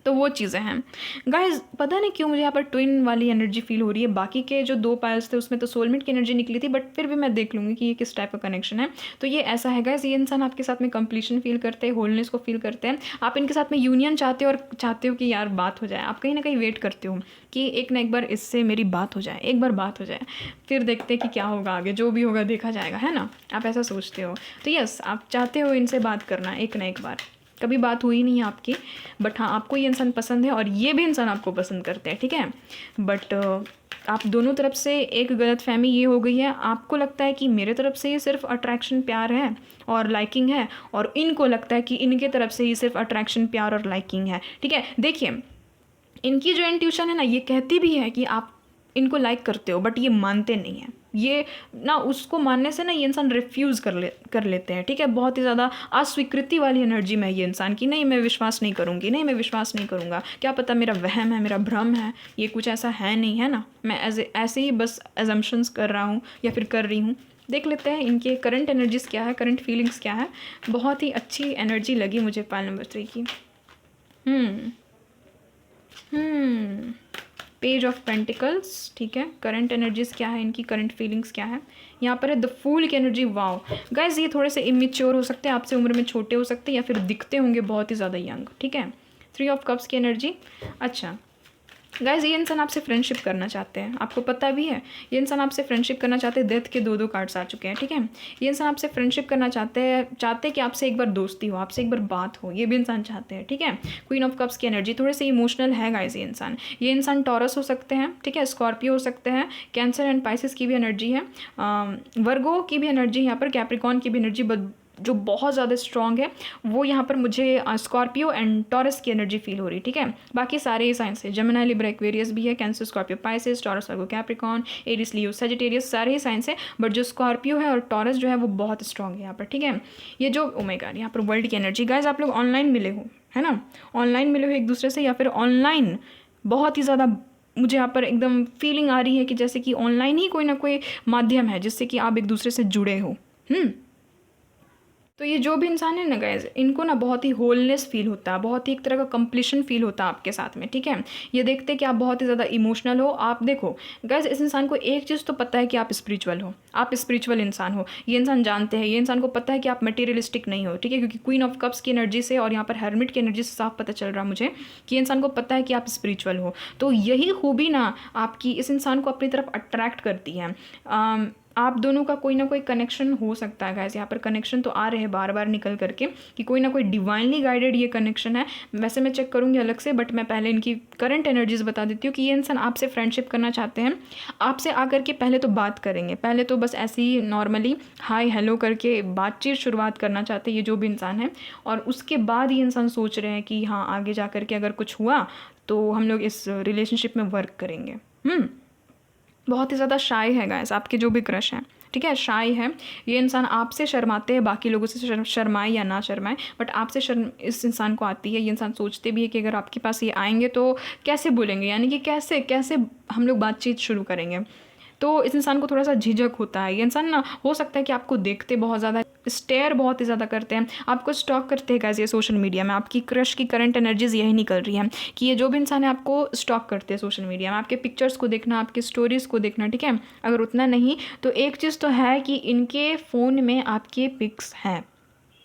तो वो चीज़ें हैं गाइज। पता नहीं क्यों मुझे यहाँ पर ट्विन वाली एनर्जी फील हो रही है। बाकी के जो 2 पायल्स थे उसमें तो सोलमेट की एनर्जी निकली थी, बट फिर भी मैं देख लूँगी कि ये किस टाइप का कनेक्शन है। तो ये ऐसा है गाइज, ये इंसान आपके साथ में कंप्लीशन फील करते हैं, होलनेस को फील करते हैं, आप इनके साथ में यूनियन चाहते हो और चाहते हो कि यार बात हो जाए। आप कहीं ना कहीं वेट करते हो कि एक ना एक बार इससे मेरी बात हो जाए, एक बार बात हो जाए, फिर देखते हैं कि क्या होगा आगे, जो भी होगा देखा जाएगा, है ना। आप ऐसा सोचते हो। तो यस, आप चाहते हो इनसे बात करना एक ना एक बार। कभी बात हुई नहीं है आपकी, बट हाँ आपको ये इंसान पसंद है और ये भी इंसान आपको पसंद करते हैं। ठीक है, बट आप दोनों तरफ से एक गलतफहमी ये हो गई है, आपको लगता है कि मेरे तरफ से ये सिर्फ अट्रैक्शन प्यार है और लाइकिंग है, और इनको लगता है कि इनके तरफ से ये सिर्फ अट्रैक्शन प्यार और लाइकिंग है। ठीक है, देखिए इनकी जो इंट्यूशन है ना, ये कहती भी है कि आप इनको लाइक करते हो, बट ये मानते नहीं हैं। ये ना उसको मानने से ना ये इंसान रिफ्यूज़ कर लेते हैं। ठीक है, बहुत ही ज़्यादा अस्वीकृति वाली एनर्जी में ये इंसान की, नहीं मैं विश्वास नहीं करूँगी, नहीं मैं विश्वास नहीं करूँगा, क्या पता मेरा वहम है, मेरा भ्रम है, ये कुछ ऐसा है नहीं, है ना, मैं ऐसे ही बस एजम्पशंस कर रहा हूँ या फिर कर रही हूँ। देख लेते हैं इनके करंट एनर्जीज़ क्या है, करंट फीलिंग्स क्या है। बहुत ही अच्छी एनर्जी लगी मुझे पाइल नंबर 3 की। Page of pentacles. ठीक है, करंट एनर्जीज़ क्या है इनकी, करंट फीलिंग्स क्या है। यहाँ पर है द फूल की एनर्जी। वाओ गाइज, ये थोड़े से इमेच्योर हो सकते हैं, आपसे उम्र में छोटे हो सकते हैं, या फिर दिखते होंगे बहुत ही ज़्यादा यंग। ठीक है, 3 ऑफ कप्स की एनर्जी। अच्छा गाइज, ये इंसान आपसे फ्रेंडशिप करना चाहते हैं, आपको पता भी है ये इंसान आपसे फ्रेंडशिप करना चाहते हैं। डेथ के 2 कार्ड्स आ चुके हैं। ठीक है, ये इंसान आपसे फ्रेंडशिप करना चाहते हैं कि आपसे एक बार दोस्ती हो, आपसे एक बार बात हो, ये भी इंसान चाहते हैं। ठीक है, क्वीन ऑफ कप्स की एनर्जी, थोड़े से इमोशनल है गाइज ये इंसान टॉरस हो सकते हैं। ठीक है, स्कॉर्पियो हो सकते हैं, कैंसर एंड पाइसिस की भी एनर्जी है, वर्गो की भी एनर्जी यहाँ पर, कैप्रिकॉन की भी एनर्जी जो बहुत ज़्यादा स्ट्रॉन्ग है, वो यहाँ पर मुझे स्कॉर्पियो एंड टॉरस की एनर्जी फील हो रही। ठीक है, बाकी सारे ही साइंस है, जेमिनी लिब्रा एक्वेरियस भी है, cancer Scorpio Pisces Taurus Virgo Capricorn Aries Leo Sagittarius, सारे ही साइंस है, बट जो स्कॉर्पियो है और टॉरस जो है वो बहुत स्ट्रॉन्ग है यहाँ पर। ठीक है, ये जो ओ माय गॉड यहाँ पर वर्ल्ड की एनर्जी। गाइज, आप लोग ऑनलाइन मिले हो, है ना, ऑनलाइन मिले हो एक दूसरे से, या फिर ऑनलाइन बहुत ही ज़्यादा मुझे यहाँ पर एकदम फीलिंग आ रही है कि जैसे कि ऑनलाइन ही कोई ना कोई माध्यम है जिससे कि आप एक दूसरे से जुड़े हो। तो ये जो भी इंसान है ना गाइज, इनको ना बहुत ही होलनेस फील होता है, बहुत ही एक तरह का कंप्लीशन फील होता है आपके साथ में। ठीक है, ये देखते हैं कि आप बहुत ही ज़्यादा इमोशनल हो। आप देखो गाइज, इस इंसान को एक चीज़ तो पता है कि आप स्पिरिचुअल हो, आप स्पिरिचुअल इंसान हो, ये इंसान जानते हैं, ये इंसान को पता है कि आप मटेरियलिस्टिक नहीं हो। ठीक है, क्योंकि क्वीन ऑफ कप्स की एनर्जी से और यहाँ पर हर्मिट की एनर्जी से साफ पता चल रहा मुझे कि इंसान को पता है कि आप स्पिरिचुअल हो। तो यही खूबी ना आपकी इस इंसान को अपनी तरफ अट्रैक्ट करती है। आप दोनों का कोई ना कोई कनेक्शन हो सकता है गाइस, यहाँ पर कनेक्शन तो आ रहे हैं बार बार निकल करके कि कोई ना कोई डिवाइनली गाइडेड ये कनेक्शन है। वैसे मैं चेक करूँगी अलग से, बट मैं पहले इनकी करंट एनर्जीज़ बता देती हूँ कि ये इंसान आपसे फ्रेंडशिप करना चाहते हैं, आपसे आकर के पहले तो बात करेंगे, पहले तो बस ऐसे ही नॉर्मली हाय हेलो करके बातचीत शुरुआत करना चाहते हैं ये जो भी इंसान है, और उसके बाद ये इंसान सोच रहे हैं कि हाँ आगे जा कर के अगर कुछ हुआ तो हम लोग इस रिलेशनशिप में वर्क करेंगे। बहुत ही ज़्यादा शाय है गाइस आपके जो भी क्रश हैं, ठीक है, शाय है। ये इंसान आपसे शर्माते हैं, बाकी लोगों से शर्माए या ना शर्माए, बट आपसे शर्म इस इंसान को आती है। ये इंसान सोचते भी है कि अगर आपके पास ये आएंगे तो कैसे बोलेंगे, यानी कि कैसे कैसे हम लोग बातचीत शुरू करेंगे। तो इस इंसान को थोड़ा सा झिझक होता है। ये इंसान ना हो सकता है कि आपको देखते बहुत ज़्यादा स्टेयर बहुत ही ज़्यादा करते हैं, आपको स्टॉक करते हैं गाइस ये सोशल मीडिया में। आपकी क्रश की करंट एनर्जीज यही निकल रही है कि ये जो भी इंसान है आपको स्टॉक करते हैं सोशल मीडिया में, आपके पिक्चर्स को देखना, आपके स्टोरीज़ को देखना, ठीक है। अगर उतना नहीं तो एक चीज़ तो है कि इनके फ़ोन में आपके पिक्स हैं,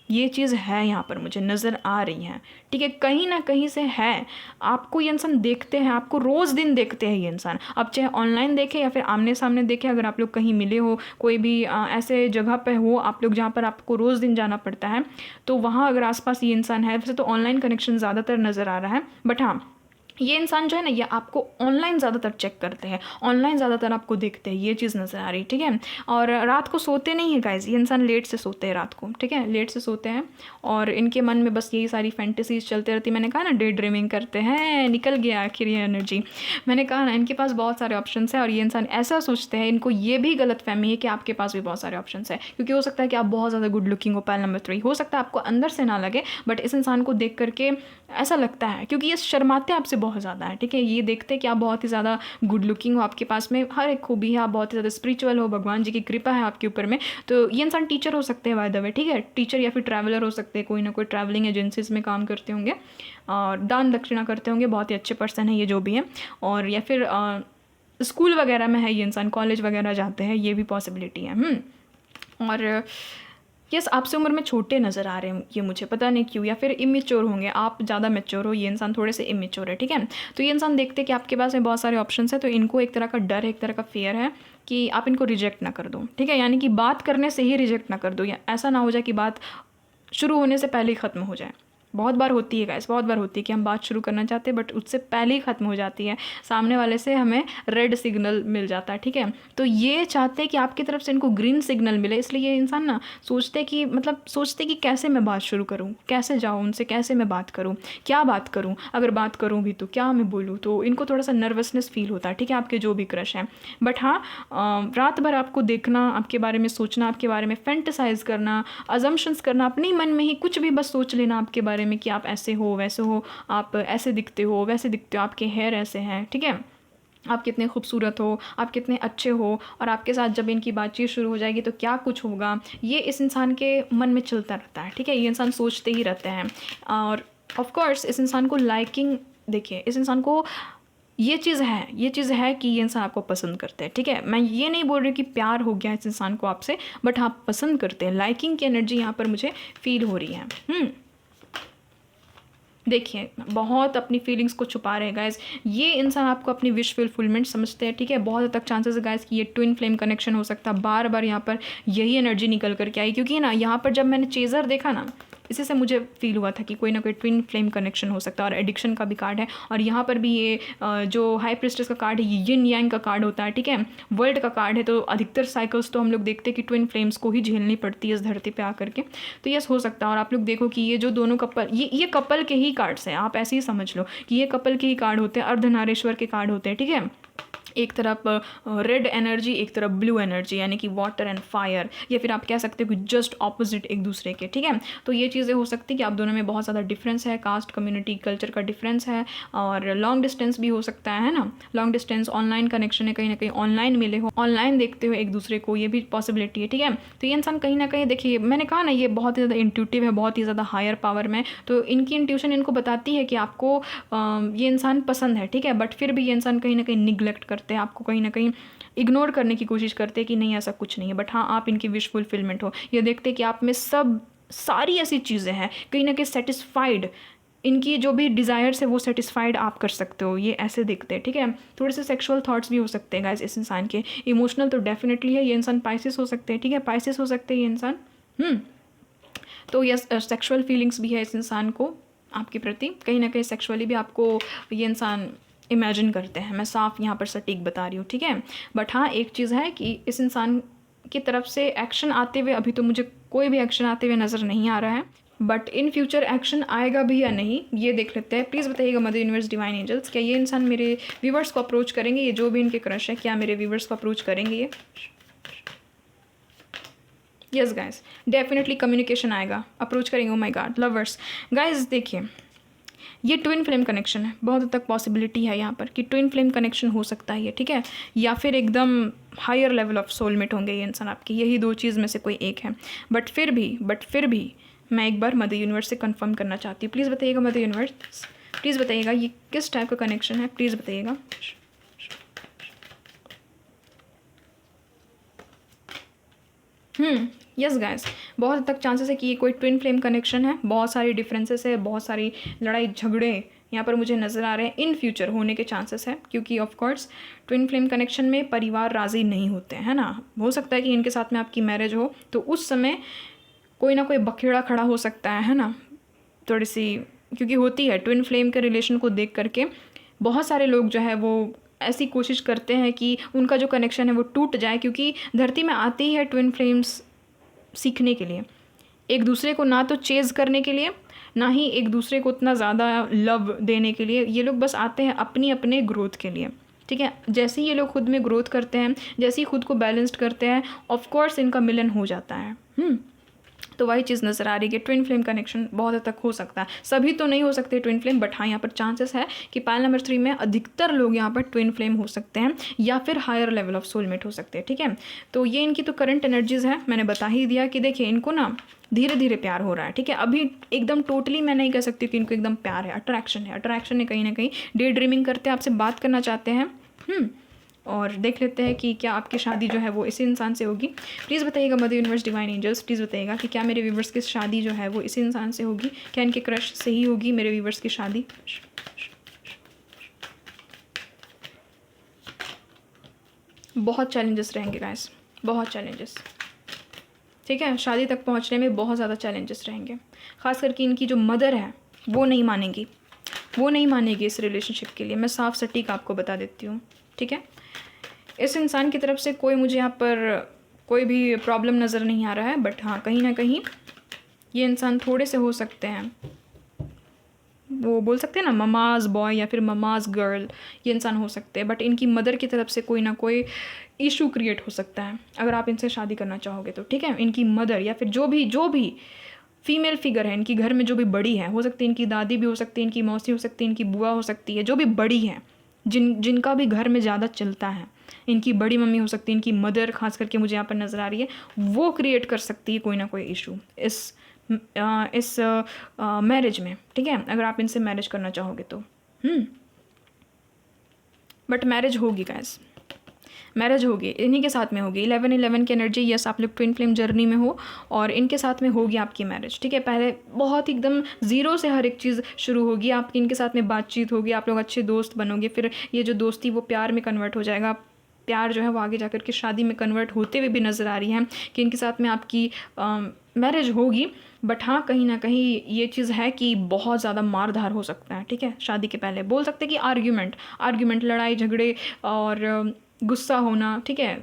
ये चीज़ है यहाँ पर मुझे नज़र आ रही है, ठीक है, कहीं ना कहीं से है। आपको ये इंसान देखते हैं, आपको रोज़ दिन देखते हैं ये इंसान, अब चाहे ऑनलाइन देखे या फिर आमने सामने देखे। अगर आप लोग कहीं मिले हो, कोई भी ऐसे जगह पे हो आप लोग जहाँ पर आपको रोज़ दिन जाना पड़ता है, तो वहाँ अगर आसपास ये इंसान है, वैसे तो ऑनलाइन कनेक्शन ज़्यादातर नज़र आ रहा है, बट हाँ ये इंसान जो है ना ये आपको ऑनलाइन ज़्यादातर चेक करते हैं, ऑनलाइन ज़्यादातर आपको देखते हैं, ये चीज़ नज़र आ रही है, ठीक है। और रात को सोते नहीं है गाइज, ये इंसान लेट से सोते हैं रात को, ठीक है, लेट से सोते हैं और इनके मन में बस यही सारी फैंटेसीज चलते रहती है। मैंने कहा ना डे ड्रीमिंग करते हैं, निकल गया आखिर ये एनर्जी। मैंने कहा ना इनके पास बहुत सारे ऑप्शन है और ये इंसान ऐसा सोचते हैं, इनको ये भी गलत फहमी है कि आपके पास भी बहुत सारे ऑप्शन है, क्योंकि हो सकता है कि आप बहुत ज़्यादा गुड लुकिंग हो। पहल नंबर 3 हो सकता है आपको अंदर से ना लगे, बट इस इंसान को देख करके ऐसा लगता है, क्योंकि ये शर्माते आपसे बहुत ज़्यादा है, ठीक है। ये देखते हैं कि आप बहुत ही ज़्यादा गुड लुकिंग हो, आपके पास में हर एक खूबी है, आप बहुत ही ज़्यादा स्पिरिचुअल हो, भगवान जी की कृपा है आपके ऊपर में। तो ये इंसान टीचर हो सकते हैं बाय द वे, ठीक है, टीचर या फिर ट्रैवलर हो सकते हैं, कोई ना कोई ट्रैवलिंग एजेंसीज में काम करते होंगे और दान दक्षिणा करते होंगे, बहुत ही अच्छे पर्सन है ये जो भी है। और या फिर स्कूल वगैरह में है ये इंसान, कॉलेज वगैरह जाते हैं, ये भी पॉसिबिलिटी है। और यस आपसे उम्र में छोटे नज़र आ रहे हैं ये, मुझे पता नहीं क्यों, या फिर इमेच्योर होंगे, आप ज़्यादा मैच्योर हो, ये इंसान थोड़े से इमेच्योर है, ठीक है। तो ये इंसान देखते हैं कि आपके पास में बहुत सारे ऑप्शंस है, तो इनको एक तरह का डर है, एक तरह का फेयर है कि आप इनको रिजेक्ट ना कर दो, ठीक है, यानी कि बात करने से ही रिजेक्ट ना कर दो, या ऐसा ना हो जाए कि बात शुरू होने से पहले ही ख़त्म हो जाए। बहुत बार होती है गाइस, बहुत बार होती है कि हम बात शुरू करना चाहते हैं बट उससे पहले ही ख़त्म हो जाती है, सामने वाले से हमें रेड सिग्नल मिल जाता है, ठीक है। तो ये चाहते हैं कि आपकी तरफ से इनको ग्रीन सिग्नल मिले, इसलिए ये इंसान ना सोचते कि मतलब सोचते कि कैसे मैं बात शुरू करूँ, कैसे जाऊँ उनसे, कैसे मैं बात करूँ, क्या बात करूँ, अगर बात करूँ भी तो क्या मैं बोलूँ। तो इनको थोड़ा सा नर्वसनेस फील होता है, ठीक है, आपके जो भी क्रश हैं। बट हाँ रात भर आपको देखना, आपके बारे में सोचना, आपके बारे में फैंटेसाइज करना, अजम्पशंस करना, अपने मन में ही कुछ भी बस सोच लेना आपके बारे में कि आप ऐसे हो वैसे हो, आप ऐसे दिखते हो वैसे दिखते हो, आपके हेयर ऐसे हैं, ठीक है, आप कितने खूबसूरत हो, आप कितने अच्छे हो, और आपके साथ जब इनकी बातचीत शुरू हो जाएगी तो क्या कुछ होगा, ये इस इंसान के मन में चलता रहता है, ठीक है। ये इंसान सोचते ही रहते हैं। और ऑफ कोर्स इस इंसान को लाइकिंग, देखिए इस इंसान को ये चीज़ है कि ये इंसान आपको पसंद करते हैं, ठीक है। मैं ये नहीं बोल रही कि प्यार हो गया इस इंसान को आपसे, बट हाँ पसंद करते हैं, लाइकिंग की एनर्जी यहाँ पर मुझे फील हो रही है। देखिए बहुत अपनी फीलिंग्स को छुपा रहे हैं गाइस, ये इंसान आपको अपनी विश फुलफिलमेंट समझते हैं, ठीक है। बहुत हद तक चांसेस है गाइस कि ये ट्विन फ्लेम कनेक्शन हो सकता है, बार बार यहाँ पर यही एनर्जी निकल करके आई, क्योंकि ना यहाँ पर जब मैंने चेज़र देखा ना, इसी से मुझे फील हुआ था कि कोई ना कोई ट्विन फ्लेम कनेक्शन हो सकता है। और एडिक्शन का भी कार्ड है, और यहाँ पर भी ये जो हाई प्रिस्टेस का कार्ड है ये यिन यांग का कार्ड होता है, ठीक है, वर्ल्ड का कार्ड है। तो अधिकतर साइकिल्स तो हम लोग देखते हैं कि ट्विन फ्लेम्स को ही झेलनी पड़ती है इस धरती पे आकर के। तो यस हो सकता है। और आप लोग देखो कि ये जो दोनों कपल, ये कपल के ही कार्ड्स हैं, आप ऐसे ही समझ लो कि ये कपल के ही कार्ड होते हैं, अर्धनारीश्वर के कार्ड होते हैं, ठीक है। एक तरफ रेड एनर्जी, एक तरफ ब्लू एनर्जी, यानी कि वाटर एंड फायर, या फिर आप कह सकते हो कि जस्ट ऑपोजिट एक दूसरे के, ठीक है। तो ये चीज़ें हो सकती है कि आप दोनों में बहुत ज़्यादा डिफरेंस है, कास्ट कम्युनिटी कल्चर का डिफरेंस है, और लॉन्ग डिस्टेंस भी हो सकता है ना, लॉन्ग डिस्टेंस, ऑनलाइन कनेक्शन है, कहीं ना कहीं ऑनलाइन मिले हो, ऑनलाइन देखते हो एक दूसरे को, ये भी पॉसिबिलिटी है, ठीक है। तो ये इंसान कहीं ना कहीं, देखिए मैंने कहा ना ये बहुत ही ज़्यादा इंट्यूटिव है, बहुत ही ज़्यादा हायर पावर में, तो इनकी इंट्यूशन इनको बताती है कि आपको ये इंसान पसंद है, ठीक है। बट फिर भी ये इंसान कहीं ना कहीं निगलेक्ट करते हैं, आपको कहीं ना कहीं इग्नोर करने की कोशिश करते हैं कि नहीं ऐसा कुछ नहीं है। बट हाँ आप इनकी विश फुलफिलमेंट हो, ये देखते हैं कि आप में सब सारी ऐसी चीज़ें हैं, कहीं ना कहीं सेटिस्फाइड, इनकी जो भी डिज़ायर्स है वो सेटिस्फाइड आप कर सकते हो, ये ऐसे देखते हैं, ठीक है। थोड़े से सेक्सुअल थॉट्स भी हो सकते हैं गाइस इस इंसान के, इमोशनल तो डेफिनेटली है, ये इंसान पाइसिस हो सकते हैं, ठीक है, पाइसिस हो सकते हैं ये इंसान। तो यस सेक्सुअल फीलिंग्स भी है इस इंसान को आपके प्रति, कहीं ना कहीं सेक्सुअली भी आपको ये इंसान इमेजिन करते हैं, मैं साफ यहाँ पर सटीक बता रही हूँ, ठीक है। बट हाँ एक चीज़ है कि इस इंसान की तरफ से एक्शन आते हुए अभी तो मुझे कोई भी एक्शन आते हुए नज़र नहीं आ रहा है, बट इन फ्यूचर एक्शन आएगा भी या नहीं ये देख लेते हैं। प्लीज़ बताइएगा मदर यूनिवर्स डिवाइन एंजल्स, क्या ये इंसान मेरे व्यूवर्स को अप्रोच करेंगे, ये जो भी इनके क्रश है क्या मेरे व्यूवर्स को अप्रोच करेंगे ये? यस गाइस, डेफिनेटली कम्युनिकेशन आएगा, अप्रोच करेंगे। Oh my God lovers, guys देखिए ये ट्विन फ्लेम कनेक्शन है, बहुत हद तक पॉसिबिलिटी है यहाँ पर कि ट्विन फ्लेम कनेक्शन हो सकता है ये, ठीक है, या फिर एकदम हायर लेवल ऑफ सोलमेट होंगे ये इंसान आपकी, यही दो चीज़ में से कोई एक है। बट फिर भी मैं एक बार मदर यूनिवर्स से कंफर्म करना चाहती हूँ। प्लीज़ बताइएगा मदर यूनिवर्स, प्लीज़ बताइएगा ये किस टाइप का कनेक्शन है, प्लीज़ बताइएगा। यस गाइस, बहुत हद तक चांसेस है कि ये कोई ट्विन फ्लेम कनेक्शन है। बहुत सारी डिफरेंसेस है, बहुत सारी लड़ाई झगड़े यहाँ पर मुझे नज़र आ रहे हैं इन फ्यूचर होने के चांसेस है, क्योंकि of course twin flame connection में परिवार राज़ी नहीं होते हैं, है ना। हो सकता है कि इनके साथ में आपकी मैरिज हो तो उस समय कोई ना कोई बखेड़ा खड़ा हो सकता है ना, थोड़ी सी, क्योंकि होती है ट्विन फ्लेम के रिलेशन को देख करके बहुत सारे लोग जो है वो ऐसी कोशिश करते हैं कि उनका जो कनेक्शन है वो टूट जाए, क्योंकि धरती में आती ही है ट्विन फ्लेम्स सीखने के लिए, एक दूसरे को ना तो चेज़ करने के लिए, ना ही एक दूसरे को उतना ज़्यादा लव देने के लिए। ये लोग बस आते हैं अपनी अपने ग्रोथ के लिए, ठीक है। जैसे ही ये लोग खुद में ग्रोथ करते हैं, जैसे ही खुद को बैलेंस्ड करते हैं, ऑफ कोर्स इनका मिलन हो जाता है। तो वही चीज़ नज़र आ रही है, ट्विन फ्लेम कनेक्शन बहुत हद तक हो सकता है। सभी तो नहीं हो सकते ट्विन फ्लेम, बट हाँ यहाँ पर चांसेस है कि पाइल नंबर 3 में अधिकतर लोग यहाँ पर ट्विन फ्लेम हो सकते हैं या फिर हायर लेवल ऑफ सोलमेट हो सकते हैं, ठीक है। तो ये इनकी तो करंट एनर्जीज़ है, मैंने बता ही दिया कि देखिए इनको ना धीरे धीरे प्यार हो रहा है, ठीक है। अभी एकदम टोटली मैं नहीं कह सकती कि इनको एकदम प्यार है, अट्रैक्शन है, अट्रैक्शन है कहीं ना कहीं, डे ड्रीमिंग करते हैं, आपसे बात करना चाहते हैं। और देख लेते हैं कि क्या आपकी शादी जो है वो इसी इंसान से होगी। प्लीज़ बताइएगा mother universe divine angels, please बताइएगा कि क्या मेरे व्यूवर्स की शादी जो है वो इसी इंसान से होगी, क्या इनके क्रश से ही होगी मेरे व्यूवर्स की शादी। बहुत चैलेंजेस रहेंगे गाइस, बहुत चैलेंजेस, ठीक है। शादी तक पहुंचने में बहुत ज़्यादा चैलेंजेस रहेंगे, ख़ास करके इनकी जो मदर है वो नहीं मानेंगी, वो नहीं मानेगी इस रिलेशनशिप के लिए, मैं साफ सटीक आपको बता देती हूँ, ठीक है। इस इंसान की तरफ से कोई मुझे यहाँ पर कोई भी प्रॉब्लम नज़र नहीं आ रहा है, बट हाँ कहीं ना कहीं ये इंसान थोड़े से हो सकते हैं, वो बोल सकते हैं ना ममाज बॉय या फिर ममाज गर्ल, ये इंसान हो सकते हैं, बट इनकी मदर की तरफ से कोई ना कोई इशू क्रिएट हो सकता है अगर आप इनसे शादी करना चाहोगे तो, ठीक है। इनकी मदर या फिर जो भी फीमेल फिगर है इनकी घर में, जो भी बड़ी है, हो सकती है इनकी दादी भी हो सकती है, इनकी मौसी हो सकती है, इनकी बुआ हो सकती है, जो भी बड़ी है, जिनका भी घर में ज़्यादा चलता है, इनकी बड़ी मम्मी हो सकती है, इनकी मदर खास करके मुझे यहाँ पर नज़र आ रही है, वो क्रिएट कर सकती है कोई ना कोई इशू इस मैरिज में, ठीक है, अगर आप इनसे मैरिज करना चाहोगे तो। बट मैरिज होगी गाइस, मैरिज होगी, इन्हीं के साथ में होगी। 11-11 की एनर्जी, यस आप लोग ट्विन फ्लेम जर्नी में हो और इनके साथ में होगी आपकी मैरिज, ठीक है। पहले बहुत एकदम ज़ीरो से हर एक चीज़ शुरू होगी आपकी, इनके साथ में बातचीत होगी, आप लोग अच्छे दोस्त बनोगे, फिर ये जो दोस्ती वो प्यार में कन्वर्ट हो जाएगा, प्यार जो है वो आगे जाकर के शादी में कन्वर्ट होते हुए भी नज़र आ रही है कि इनके साथ में आपकी मैरिज होगी। बट हाँ कहीं ना कहीं ये चीज़ है कि बहुत ज़्यादा मारधार हो सकता है, ठीक है। शादी के पहले बोल सकते हैं कि आर्ग्यूमेंट, लड़ाई झगड़े और गुस्सा होना, ठीक है,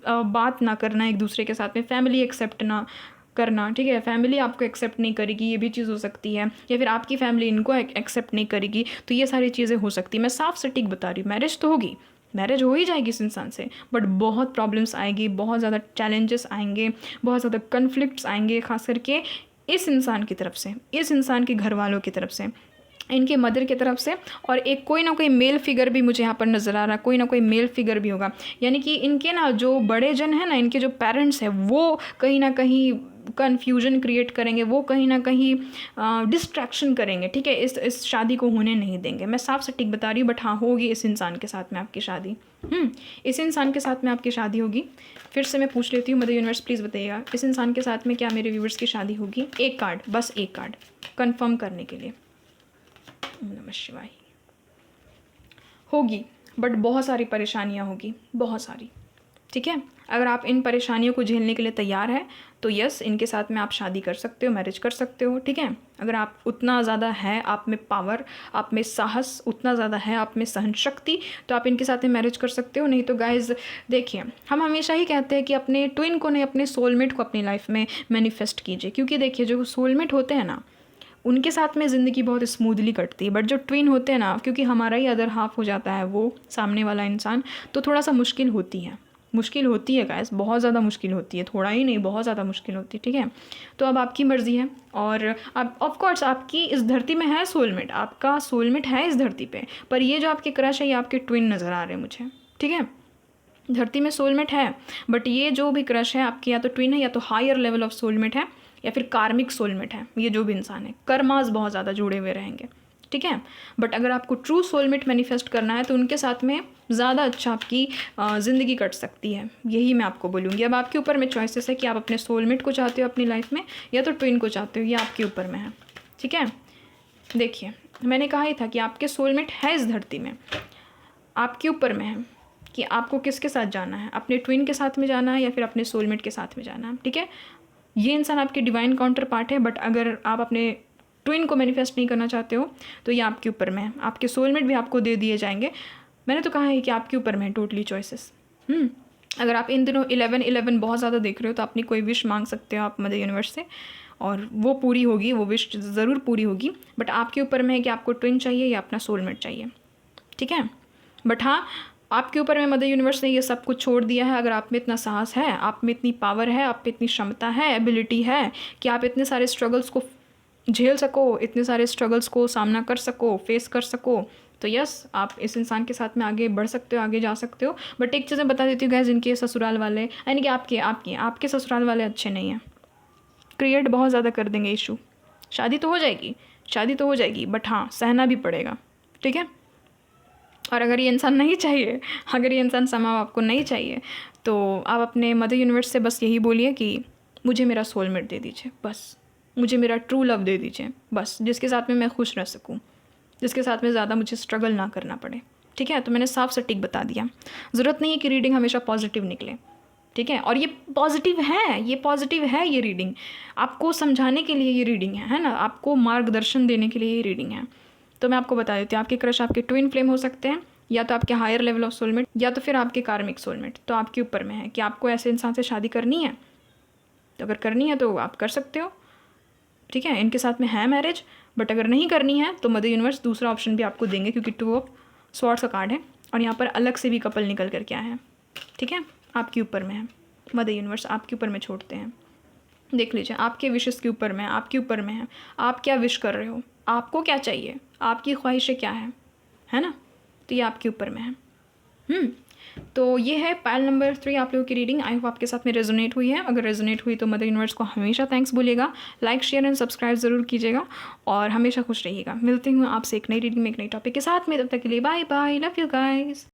बात ना करना एक दूसरे के साथ में, फैमिली एक्सेप्ट ना करना, ठीक है, फैमिली आपको एक्सेप्ट नहीं करेगी, ये भी चीज़ हो सकती है, या फिर आपकी फैमिली इनको एक्सेप्ट नहीं करेगी, तो ये सारी चीज़ें हो सकती है। मैं साफ सटीक बता रही हूँ, मैरिज तो होगी, मैरिज हो ही जाएगी इस इंसान से, बट बहुत प्रॉब्लम्स आएगी, बहुत ज़्यादा चैलेंजेस आएंगे, बहुत ज़्यादा कन्फ्लिक्ट्स आएंगे, खास करके इस इंसान की तरफ से, इस इंसान के घर वालों की तरफ से, इनके मदर की तरफ से, और एक कोई ना कोई मेल फिगर भी मुझे यहाँ पर नज़र आ रहा है, कोई ना कोई मेल फिगर भी होगा, यानी कि इनके ना जो बड़े जन हैं ना, इनके जो पेरेंट्स हैं वो कहीं ना कहीं कन्फ्यूजन क्रिएट करेंगे, वो कहीं ना कहीं डिस्ट्रैक्शन करेंगे, ठीक है, इस शादी को होने नहीं देंगे। मैं साफ सटीक बता रही हूँ, बट हाँ होगी इस इंसान के साथ में आपकी शादी, इस इंसान के साथ में आपकी शादी होगी। फिर से मैं पूछ लेती हूँ मदर यूनिवर्स प्लीज़ बताइएगा इस इंसान के साथ में क्या मेरे व्यूवर्स की शादी होगी। एक कार्ड, बस एक कार्ड कन्फर्म करने के लिए। नमः शिवाय। होगी, बट बहुत सारी परेशानियाँ होगी, बहुत सारी, ठीक है। अगर आप इन परेशानियों को झेलने के लिए तैयार है तो यस इनके साथ में आप शादी कर सकते हो, मैरिज कर सकते हो, ठीक है। अगर आप उतना ज़्यादा है आप में पावर, आप में साहस उतना ज़्यादा है, आप में सहन शक्ति, तो आप इनके साथ में मैरिज कर सकते हो। नहीं तो गाइज देखिए, हम हमेशा ही कहते हैं कि अपने ट्विन को नहीं, अपने सोलमेट को अपनी लाइफ में मैनिफेस्ट कीजिए, क्योंकि देखिए जो सोलमेट होते हैं ना उनके साथ में ज़िंदगी बहुत स्मूथली कटती है, बट जो ट्विन होते हैं ना, क्योंकि हमारा ही अदर हाफ हो जाता है वो सामने वाला इंसान, तो थोड़ा सा मुश्किल होती है, मुश्किल होती है गाइस, बहुत ज़्यादा मुश्किल होती है, थोड़ा ही नहीं बहुत ज़्यादा मुश्किल होती है, ठीक है। तो अब आपकी मर्ज़ी है, और अब ऑफ कोर्स आपकी इस धरती में है सोलमेट, आपका सोलमेट है इस धरती पे, पर ये जो आपके क्रश है ये आपके ट्विन नज़र आ रहे हैं मुझे, ठीक है। धरती में सोलमेट है, बट ये जो भी क्रश है आपकी या तो ट्विन है या तो हायर लेवल ऑफ सोलमेट है या फिर कार्मिक सोलमेट है। ये जो भी इंसान है कर्मास बहुत ज़्यादा जुड़े हुए रहेंगे, ठीक है। बट अगर आपको ट्रू सोलमेट मैनिफेस्ट करना है तो उनके साथ में ज़्यादा अच्छा आपकी ज़िंदगी कट सकती है, यही मैं आपको बोलूँगी। अब आपके ऊपर में चॉइसेस है कि आप अपने सोलमेट को चाहते हो अपनी लाइफ में या तो ट्विन को चाहते हो, ये आपके ऊपर में है, ठीक है। देखिए मैंने कहा ही था कि आपके सोलमेट है इस धरती में, आपके ऊपर में है कि आपको किसके साथ जाना है, अपने ट्विन के साथ में जाना है या फिर अपने सोलमेट के साथ में जाना है, ठीक है। ये इंसान आपके डिवाइन काउंटर पार्ट है, बट अगर आप अपने ट्विन को मैनिफेस्ट नहीं करना चाहते हो तो ये आपके ऊपर में है। आपके सोलमेट भी आपको दे दिए जाएंगे, मैंने तो कहा है कि आपके ऊपर में है टोटली चॉइसेस। अगर आप इन दिनों 11-11 बहुत ज़्यादा देख रहे हो तो अपनी कोई विश मांग सकते हो आप मदर यूनिवर्स से, और वो पूरी होगी, वो विश ज़रूर पूरी होगी। बट आपके ऊपर में है कि आपको ट्विन चाहिए या अपना सोलमेट चाहिए, ठीक है। बट हाँ, आपके ऊपर में मदर यूनिवर्स ने ये सब कुछ छोड़ दिया है। अगर आप में इतना साहस है, आप में इतनी पावर है, आप में इतनी क्षमता है, एबिलिटी है कि आप इतने सारे स्ट्रगल्स को झेल सको, इतने सारे स्ट्रगल्स को सामना कर सको, फेस कर सको, तो यस आप इस इंसान के साथ में आगे बढ़ सकते हो, आगे जा सकते हो। बट एक चीज़ मैं बता देती हूँ गाइस, जिनके ससुराल वाले यानी कि आपके ससुराल वाले अच्छे नहीं हैं, क्रिएट बहुत ज़्यादा कर देंगे इशू। शादी तो हो जाएगी बट हाँ सहना भी पड़ेगा, ठीक है। और अगर ये इंसान नहीं चाहिए, अगर ये इंसान समाव आपको नहीं चाहिए, तो आप अपने मदर यूनिवर्स से बस यही बोलिए कि मुझे मेरा सोलमेट दे दीजिए, बस मुझे मेरा ट्रू लव दे दीजिए, बस जिसके साथ में मैं खुश रह सकूँ, जिसके साथ में ज़्यादा मुझे स्ट्रगल ना करना पड़े, ठीक है। तो मैंने साफ सटीक बता दिया। ज़रूरत नहीं है कि रीडिंग हमेशा पॉजिटिव निकले, ठीक है। और ये पॉजिटिव है, ये रीडिंग आपको समझाने के लिए ये रीडिंग है ना, आपको मार्गदर्शन देने के लिए ये रीडिंग है। तो मैं आपको बता देती हूँ, आपके क्रश आपके ट्विन फ्लेम हो सकते हैं, या तो आपके हायर लेवल ऑफ सोलमेट, या तो फिर आपके कार्मिक सोलमेट। तो आपके ऊपर में है कि आपको ऐसे इंसान से शादी करनी है, तो अगर करनी है तो आप कर सकते हो, ठीक है। इनके साथ में है मैरिज, बट अगर नहीं करनी है तो मदर यूनिवर्स दूसरा ऑप्शन भी आपको देंगे, क्योंकि 2 ऑफ स्वॉर्ड्स का कार्ड है और यहाँ पर अलग से भी कपल निकल कर के आए हैं, ठीक है। आपके ऊपर में है, मदर यूनिवर्स आपके ऊपर में छोड़ते हैं। देख लीजिए आपके विशेस के ऊपर में, आपके ऊपर में है, आप क्या विश कर रहे हो, आपको क्या चाहिए, आपकी ख्वाहिशें क्या है ना। तो ये आपके ऊपर में है। तो ये है पाइल नंबर 3 आप लोगों की रीडिंग। आई होप आपके साथ में रेजोनेट हुई है। अगर रेजोनेट हुई तो मदर यूनिवर्स को हमेशा थैंक्स बोलिएगा, लाइक शेयर एंड सब्सक्राइब ज़रूर कीजिएगा और हमेशा खुश रहिएगा। मिलती हूँ आपसे एक नई रीडिंग में एक नई टॉपिक के साथ में, तब तक के लिए bye bye, love you guys.